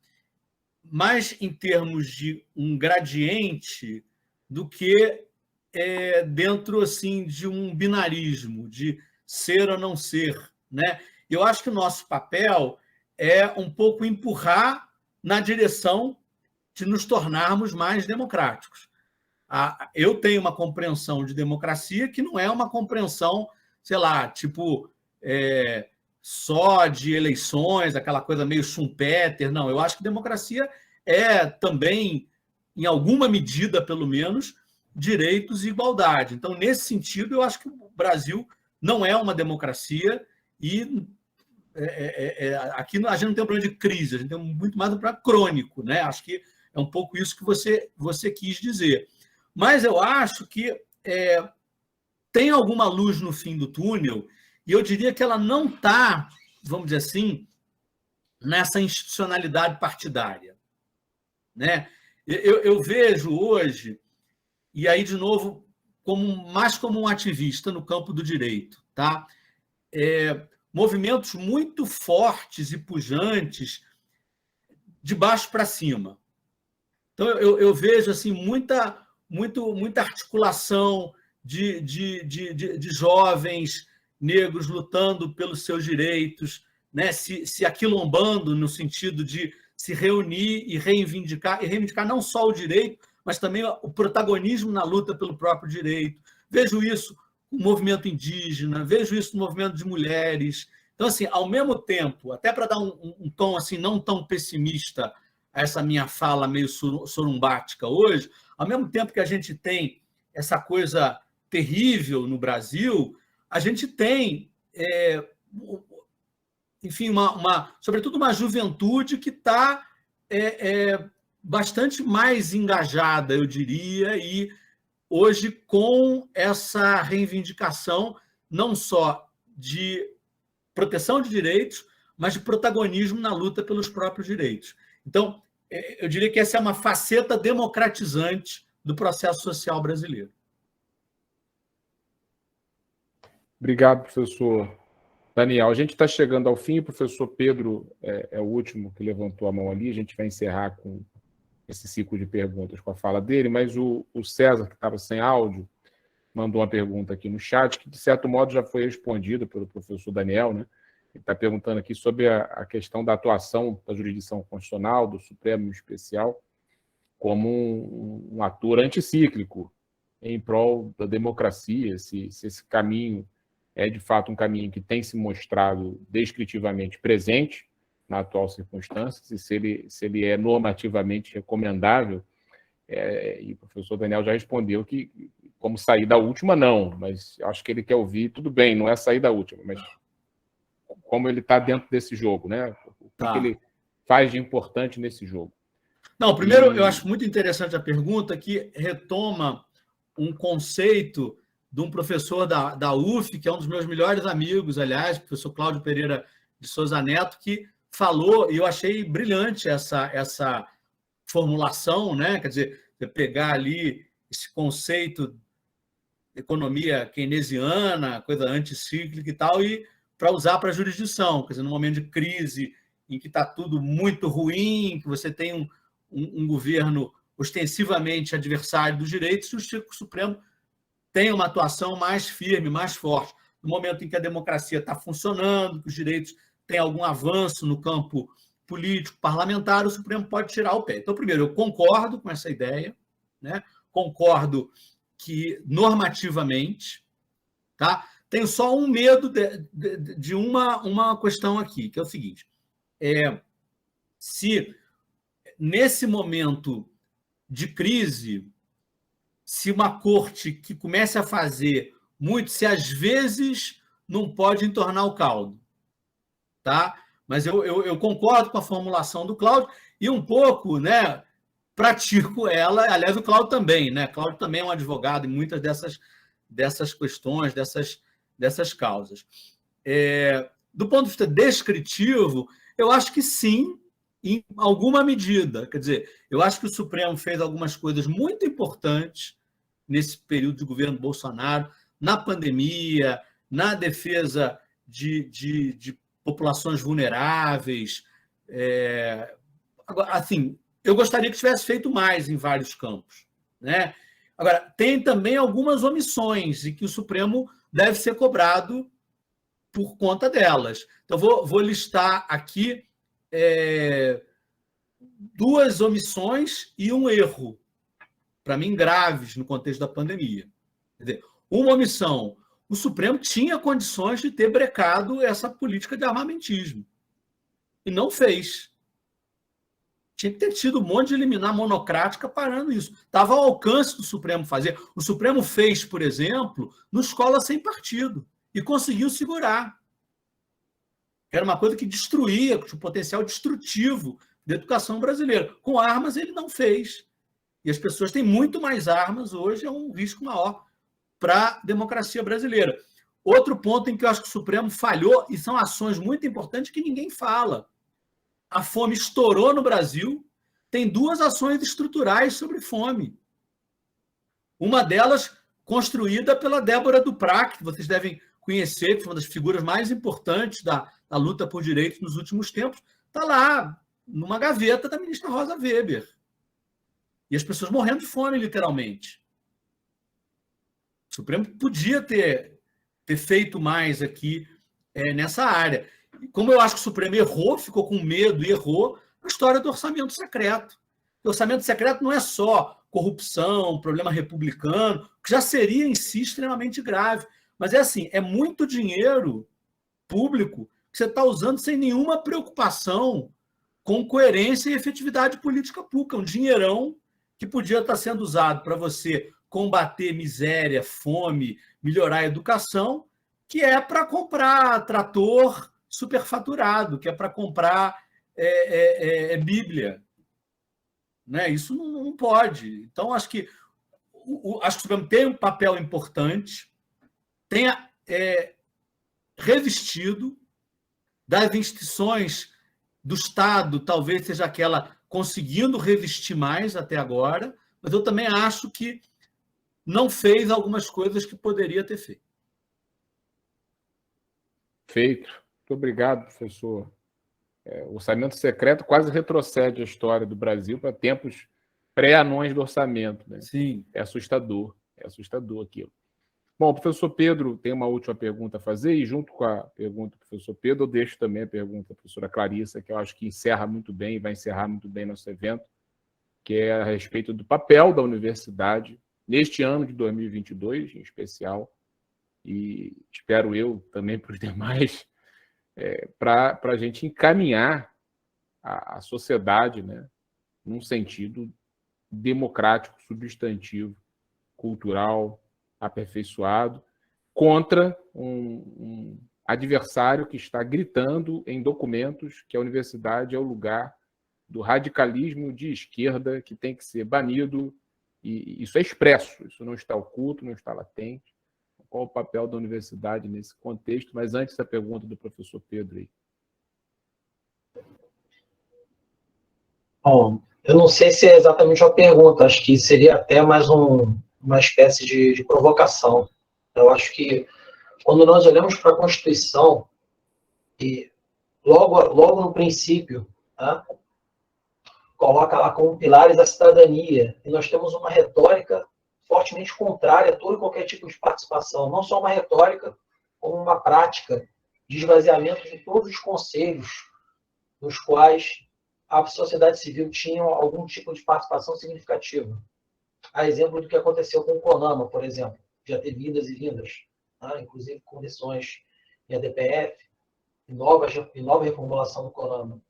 mais em termos de um gradiente do que dentro assim, de um binarismo, de ser ou não ser, né? Eu acho que o nosso papel é um pouco empurrar na direção de nos tornarmos mais democráticos. Eu tenho uma compreensão de democracia que não é uma compreensão, sei lá, tipo, só de eleições, aquela coisa meio Schumpeter. Não, eu acho que democracia é também, em alguma medida, pelo menos, direitos e igualdade. Então, nesse sentido, eu acho que o Brasil não é uma democracia e aqui a gente não tem um problema de crise, a gente tem muito mais um problema crônico, né? Acho que é um pouco isso que você quis dizer. Mas eu acho que tem alguma luz no fim do túnel e eu diria que ela não está, vamos dizer assim, nessa institucionalidade partidária, né? Eu vejo hoje, e aí, de novo, mais como um ativista no campo do direito, tá? Movimentos muito fortes e pujantes de baixo para cima. Então, eu vejo assim, muita articulação de jovens negros lutando pelos seus direitos, né? se aquilombando no sentido de se reunir e reivindicar não só o direito, mas também o protagonismo na luta pelo próprio direito. Vejo isso no movimento indígena, vejo isso no movimento de mulheres. Então, assim, ao mesmo tempo, até para dar um tom assim, não tão pessimista a essa minha fala meio sorumbática hoje, ao mesmo tempo que a gente tem essa coisa terrível no Brasil, a gente tem, enfim, sobretudo uma juventude que está bastante mais engajada, eu diria, e hoje com essa reivindicação não só de proteção de direitos, mas de protagonismo na luta pelos próprios direitos. Então, eu diria que essa é uma faceta democratizante do processo social brasileiro. Obrigado, professor Daniel. A gente está chegando ao fim, o professor Pedro é o último que levantou a mão ali, a gente vai encerrar com esse ciclo de perguntas com a fala dele, mas o César, que estava sem áudio, mandou uma pergunta aqui no chat, que, de certo modo, já foi respondida pelo professor Daniel, né? Ele está perguntando aqui sobre a questão da atuação da jurisdição constitucional, do Supremo em especial, como um ator anticíclico em prol da democracia, se esse caminho é, de fato, um caminho que tem se mostrado descritivamente presente na atual circunstância, e se ele é normativamente recomendável, e o professor Daniel já respondeu que, como saída última, não, mas acho que ele quer ouvir, tudo bem, não é saída última, mas como ele está dentro desse jogo, né? O que ele faz de importante nesse jogo? Não, primeiro, eu acho muito interessante a pergunta, que retoma um conceito de um professor da UF, que é um dos meus melhores amigos, aliás, o professor Cláudio Pereira de Souza Neto, que falou, e eu achei brilhante essa formulação, né? Quer dizer, você pegar ali esse conceito de economia keynesiana, coisa anticíclica e tal, e para usar para a jurisdição, quer dizer, num momento de crise em que está tudo muito ruim, que você tem um governo ostensivamente adversário dos direitos, o Supremo tem uma atuação mais firme, mais forte. No momento em que a democracia está funcionando, que os direitos têm algum avanço no campo político, parlamentar, o Supremo pode tirar o pé. Então, primeiro, eu concordo com essa ideia, né? Concordo que, normativamente, tá? Tenho só um medo de uma questão aqui, que é o seguinte: se nesse momento de crise, se uma corte que comece a fazer muito, se às vezes não pode entornar o caldo, tá? Mas eu concordo com a formulação do Cláudio e um pouco, né, pratico ela. Aliás, o Cláudio também, né? Cláudio também é um advogado em muitas dessas questões, dessas causas. do ponto de vista descritivo, eu acho que sim, em alguma medida. Quer dizer, eu acho que o Supremo fez algumas coisas muito importantes nesse período de governo Bolsonaro, na pandemia, na defesa de populações vulneráveis. Agora, assim, eu gostaria que tivesse feito mais em vários campos, né? Agora, tem também algumas omissões e que o Supremo deve ser cobrado por conta delas. Então, vou listar aqui 2 omissões e um erro, para mim, graves no contexto da pandemia. Quer dizer, uma omissão: o Supremo tinha condições de ter brecado essa política de armamentismo e não fez. Tinha que ter tido um monte de liminar monocrática parando isso. Estava ao alcance do Supremo fazer. O Supremo fez, por exemplo, no Escola Sem Partido e conseguiu segurar. Era uma coisa que destruía, tinha um potencial destrutivo da educação brasileira. Com armas, ele não fez. E as pessoas têm muito mais armas hoje, é um risco maior para a democracia brasileira. Outro ponto em que eu acho que o Supremo falhou, e são ações muito importantes que ninguém fala. A fome estourou no Brasil, tem 2 ações estruturais sobre fome. Uma delas construída pela Débora Duprá, que vocês devem conhecer, que foi uma das figuras mais importantes da luta por direitos nos últimos tempos, está lá, numa gaveta da ministra Rosa Weber. E as pessoas morrendo de fome, literalmente. O Supremo podia ter feito mais aqui nessa área. Como eu acho que o Supremo errou, ficou com medo e errou, a história do orçamento secreto. O orçamento secreto não é só corrupção, problema republicano, que já seria em si extremamente grave. Mas é muito dinheiro público que você está usando sem nenhuma preocupação com coerência e efetividade política pública. Um dinheirão que podia estar sendo usado para você combater miséria, fome, melhorar a educação, que é para comprar trator superfaturado, que é para comprar Bíblia. Né? Isso não pode. Então, acho que o Supremo tem um papel importante, tenha revestido das instituições do Estado, talvez seja aquela conseguindo revestir mais até agora, mas eu também acho que não fez algumas coisas que poderia ter feito. Feito. Muito obrigado, professor. O orçamento secreto quase retrocede a história do Brasil para tempos pré-anões do orçamento. Né? Sim. É assustador aquilo. Bom, o professor Pedro tem uma última pergunta a fazer, e junto com a pergunta do professor Pedro, eu deixo também a pergunta da professora Clarissa, que eu acho que encerra muito bem e vai encerrar muito bem nosso evento, que é a respeito do papel da universidade neste ano de 2022, em especial, e espero eu também para os demais, para a gente encaminhar a sociedade, né, num sentido democrático, substantivo, cultural, aperfeiçoado, contra um adversário que está gritando em documentos que a universidade é o lugar do radicalismo de esquerda que tem que ser banido, e isso é expresso, isso não está oculto, não está latente. Qual o papel da universidade nesse contexto? Mas antes da pergunta do professor Pedro aí. Bom, eu não sei se é exatamente uma pergunta, acho que seria até mais uma espécie de provocação. Eu acho que quando nós olhamos para a Constituição, e logo no princípio, tá, coloca lá como pilares a cidadania, e nós temos uma retórica fortemente contrária a todo e qualquer tipo de participação, não só uma retórica, como uma prática de esvaziamento de todos os conselhos nos quais a sociedade civil tinha algum tipo de participação significativa. A exemplo do que aconteceu com o CONAMA, por exemplo, já teve idas e vindas, né? Inclusive condições em ADPF, e nova reformulação do CONAMA.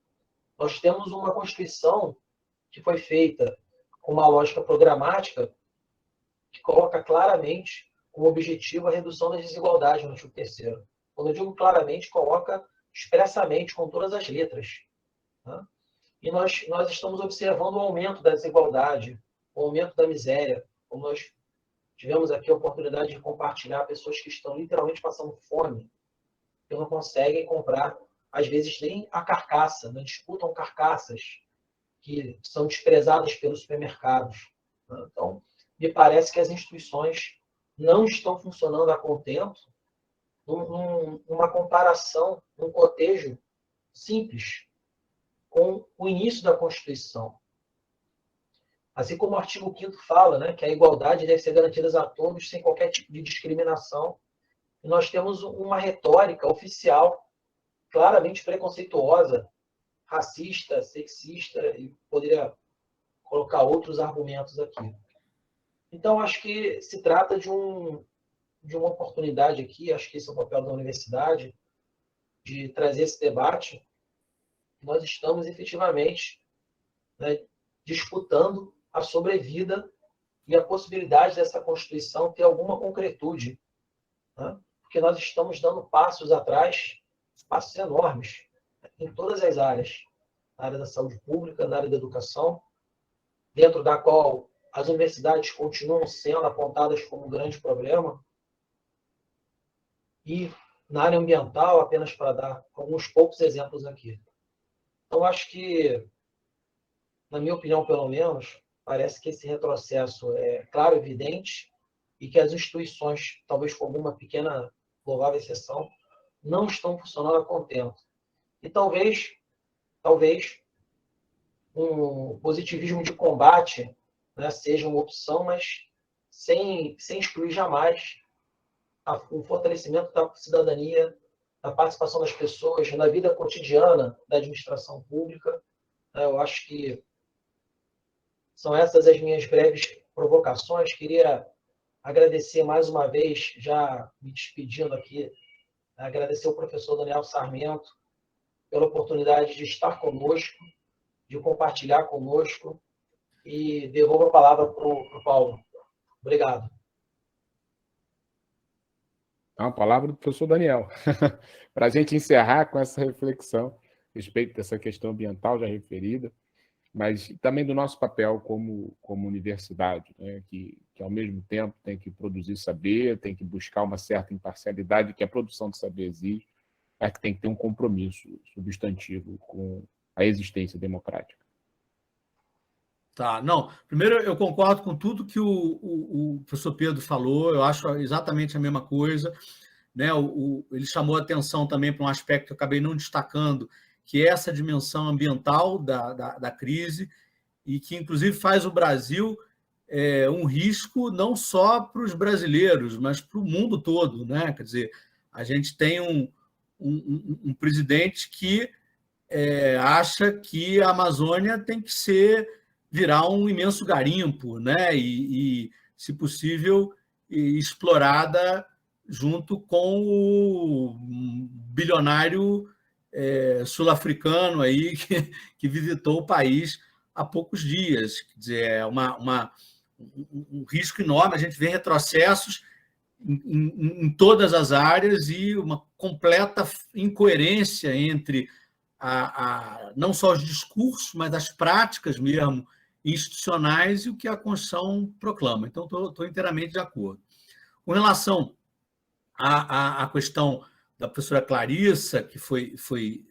Nós temos uma Constituição que foi feita com uma lógica programática que coloca claramente como objetivo a redução das desigualdades no artigo 3º. Quando eu digo claramente, coloca expressamente, com todas as letras. Né? E nós estamos observando o aumento da desigualdade, o aumento da miséria, como nós tivemos aqui a oportunidade de compartilhar pessoas que estão literalmente passando fome. que não conseguem comprar, às vezes, nem a carcaça, não disputam carcaças que são desprezadas pelos supermercados. Então, me parece que as instituições não estão funcionando a contento numa comparação, num cotejo simples com o início da Constituição. Assim como o artigo 5º fala, né, que a igualdade deve ser garantida a todos sem qualquer tipo de discriminação, e nós temos uma retórica oficial claramente preconceituosa, racista, sexista, e poderia colocar outros argumentos aqui. Então, acho que se trata de uma oportunidade aqui, acho que esse é o papel da universidade, de trazer esse debate. Nós estamos efetivamente, né, disputando a sobrevida e a possibilidade dessa Constituição ter alguma concretude, né? Porque nós estamos dando passos atrás, passos enormes, em todas as áreas, na área da saúde pública, na área da educação, dentro da qual as universidades continuam sendo apontadas como um grande problema, e na área ambiental, apenas para dar alguns poucos exemplos aqui. Então, acho que, na minha opinião, pelo menos, parece que esse retrocesso é claro, evidente, e que as instituições, talvez com alguma pequena, louvável exceção, não estão funcionando a contento. E talvez um positivismo de combate, né, seja uma opção, mas sem excluir jamais o fortalecimento da cidadania, da participação das pessoas na vida cotidiana da administração pública. Eu acho que são essas as minhas breves provocações. Queria agradecer mais uma vez, já me despedindo aqui, agradecer ao professor Daniel Sarmento pela oportunidade de estar conosco, de compartilhar conosco, e devolvo a palavra para o Paulo. Obrigado. A palavra do professor Daniel. Para a gente encerrar com essa reflexão a respeito dessa questão ambiental já referida, mas também do nosso papel como universidade, né, que ao mesmo tempo tem que produzir saber, tem que buscar uma certa imparcialidade que a produção de saber exige, mas que tem que ter um compromisso substantivo com a existência democrática. Tá, não. Primeiro, eu concordo com tudo que o professor Pedro falou, eu acho exatamente a mesma coisa. Né? Ele chamou a atenção também para um aspecto que eu acabei não destacando, que é essa dimensão ambiental da crise, e que, inclusive, faz o Brasil um risco não só para os brasileiros, mas para o mundo todo. Né? Quer dizer, a gente tem um presidente que acha que a Amazônia tem que virar um imenso garimpo, né? E, se possível, explorada junto com o bilionário sul-africano aí que visitou o país há poucos dias. Quer dizer, é um risco enorme. A gente vê retrocessos em todas as áreas e uma completa incoerência entre não só os discursos, mas as práticas mesmo institucionais e o que a Constituição proclama. Então, estou inteiramente de acordo. Com relação à questão da professora Clarissa, que foi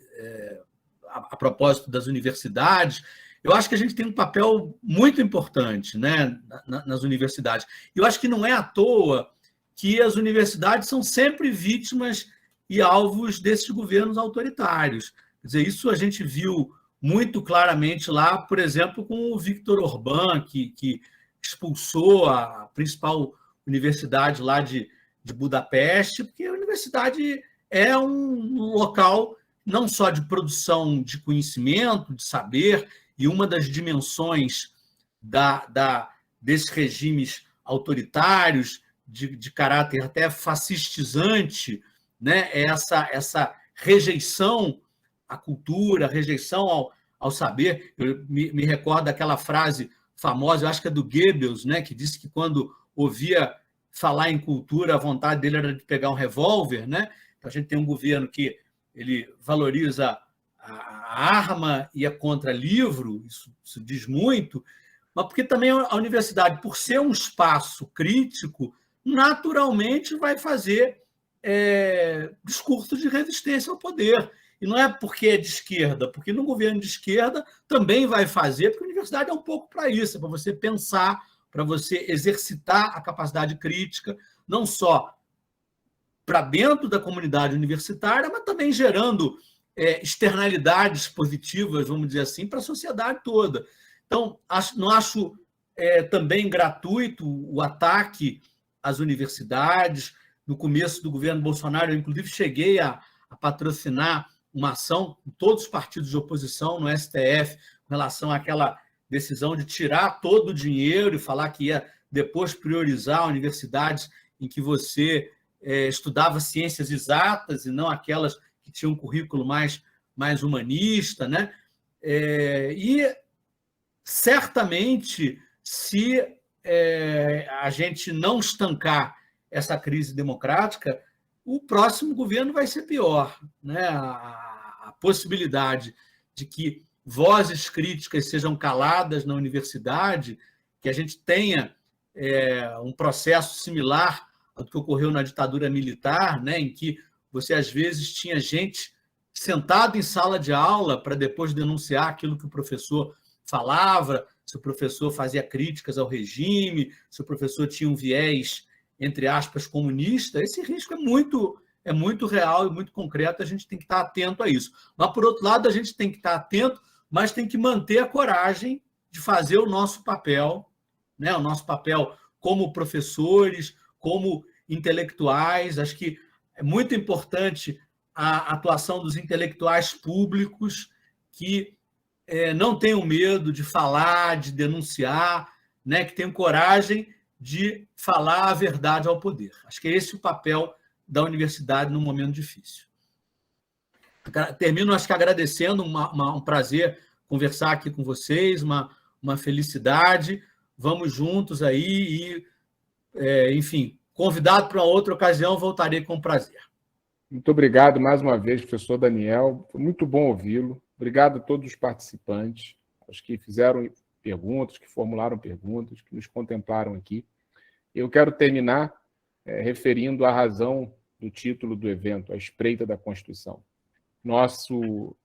a propósito das universidades, eu acho que a gente tem um papel muito importante, né, nas universidades. Eu acho que não é à toa que as universidades são sempre vítimas e alvos desses governos autoritários. Quer dizer, isso a gente viu muito claramente lá, por exemplo, com o Viktor Orbán, que expulsou a principal universidade lá de Budapeste, porque a universidade é um local não só de produção de conhecimento, de saber, e uma das dimensões desses regimes autoritários, de caráter até fascistizante, né? É essa rejeição à cultura, rejeição ao saber. Eu me recordo daquela frase famosa, eu acho que é do Goebbels, né, que disse que quando ouvia falar em cultura, a vontade dele era de pegar um revólver. Né? Então, a gente tem um governo que ele valoriza a arma e é contra livro, isso diz muito, mas porque também a universidade, por ser um espaço crítico, naturalmente vai fazer discurso de resistência ao poder. E não é porque é de esquerda, porque no governo de esquerda também vai fazer, porque a universidade é um pouco para isso, é para você pensar, para você exercitar a capacidade crítica, não só para dentro da comunidade universitária, mas também gerando externalidades positivas, vamos dizer assim, para a sociedade toda. Então, não acho também gratuito o ataque às universidades. No começo do governo Bolsonaro, eu, inclusive, cheguei a patrocinar uma ação com todos os partidos de oposição no STF com relação àquela decisão de tirar todo o dinheiro e falar que ia depois priorizar universidades em que você estudava ciências exatas e não aquelas que tinham um currículo mais humanista, né? E certamente, se a gente não estancar essa crise democrática, o próximo governo vai ser pior, né? A possibilidade de que vozes críticas sejam caladas na universidade, que a gente tenha um processo similar ao que ocorreu na ditadura militar, né? Em que você, às vezes, tinha gente sentada em sala de aula para depois denunciar aquilo que o professor falava, se o professor fazia críticas ao regime, se o professor tinha um viés, entre aspas, comunista. Esse risco é muito real e muito concreto, a gente tem que estar atento a isso. Mas, por outro lado, a gente tem que estar atento, mas tem que manter a coragem de fazer o nosso papel, né? O nosso papel como professores, como intelectuais. Acho que é muito importante a atuação dos intelectuais públicos que não tenham medo de falar, de denunciar, né? Que tenham coragem de falar a verdade ao poder. Acho que é esse o papel da universidade num momento difícil. Termino, acho que agradecendo, um prazer conversar aqui com vocês, uma felicidade. Vamos juntos aí e, enfim, convidado para outra ocasião, voltarei com prazer. Muito obrigado mais uma vez, professor Daniel. Foi muito bom ouvi-lo. Obrigado a todos os participantes, os que fizeram perguntas, que formularam perguntas, que nos contemplaram aqui. Eu quero terminar referindo a razão do título do evento, A Espreita da Constituição. Nosso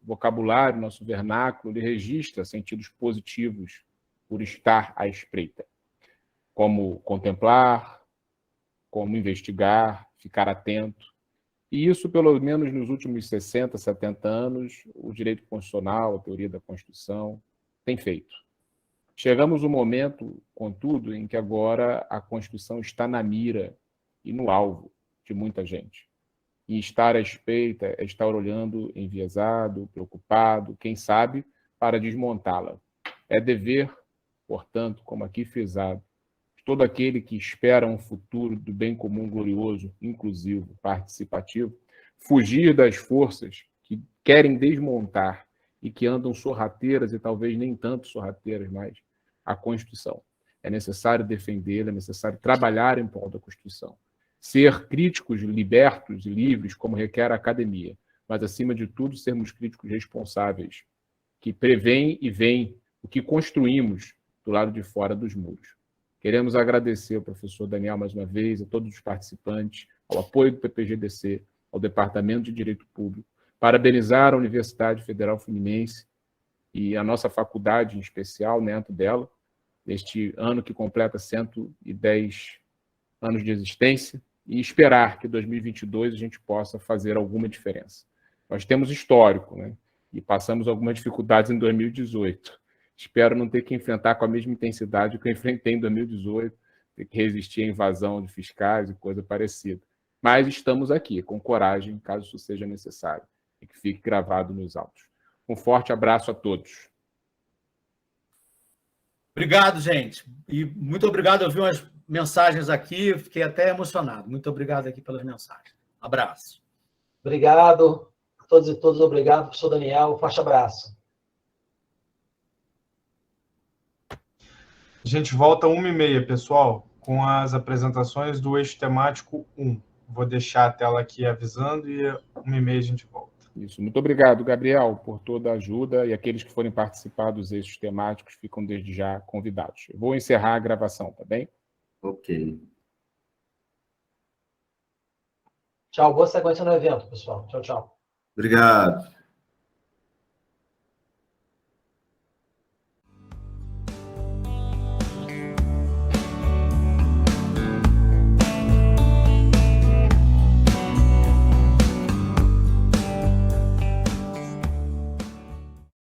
vocabulário, nosso vernáculo, ele registra sentidos positivos por estar à espreita, como contemplar, como investigar, ficar atento. E isso, pelo menos nos últimos 60, 70 anos, o direito constitucional, a teoria da Constituição, tem feito. Chegamos um momento, contudo, em que agora a Constituição está na mira e no alvo de muita gente. E estar à espreita é estar olhando enviesado, preocupado, quem sabe, para desmontá-la. É dever, portanto, como aqui frisado, todo aquele que espera um futuro do bem comum glorioso, inclusivo, participativo, fugir das forças que querem desmontar e que andam sorrateiras e talvez nem tanto sorrateiras mais a Constituição. É necessário defendê-la, é necessário trabalhar em prol da Constituição. Ser críticos libertos e livres, como requer a academia, mas, acima de tudo, sermos críticos responsáveis, que prevêem e veem o que construímos do lado de fora dos muros. Queremos agradecer ao professor Daniel mais uma vez, a todos os participantes, ao apoio do PPGDC, ao Departamento de Direito Público, parabenizar a Universidade Federal Fluminense e a nossa faculdade em especial, dentro dela, neste ano que completa 110 anos de existência, e esperar que em 2022 a gente possa fazer alguma diferença. Nós temos histórico, né? E passamos algumas dificuldades em 2018. Espero não ter que enfrentar com a mesma intensidade que eu enfrentei em 2018, ter que resistir à invasão de fiscais e coisa parecida. Mas estamos aqui, com coragem, caso isso seja necessário, e que fique gravado nos autos. Um forte abraço a todos. Obrigado, gente. E muito obrigado. Eu vi umas mensagens aqui, fiquei até emocionado. Muito obrigado aqui pelas mensagens. Abraço. Obrigado a todos e todas. Obrigado, professor Daniel. Um forte abraço. A gente volta 1h30, pessoal, com as apresentações do eixo temático 1. Vou deixar a tela aqui avisando e 1h30 a gente volta. Isso. Muito obrigado, Gabriel, por toda a ajuda, e aqueles que forem participar dos eixos temáticos ficam desde já convidados. Eu vou encerrar a gravação, tá bem? Ok. Tchau, boa sequência no evento, pessoal. Tchau, tchau. Obrigado.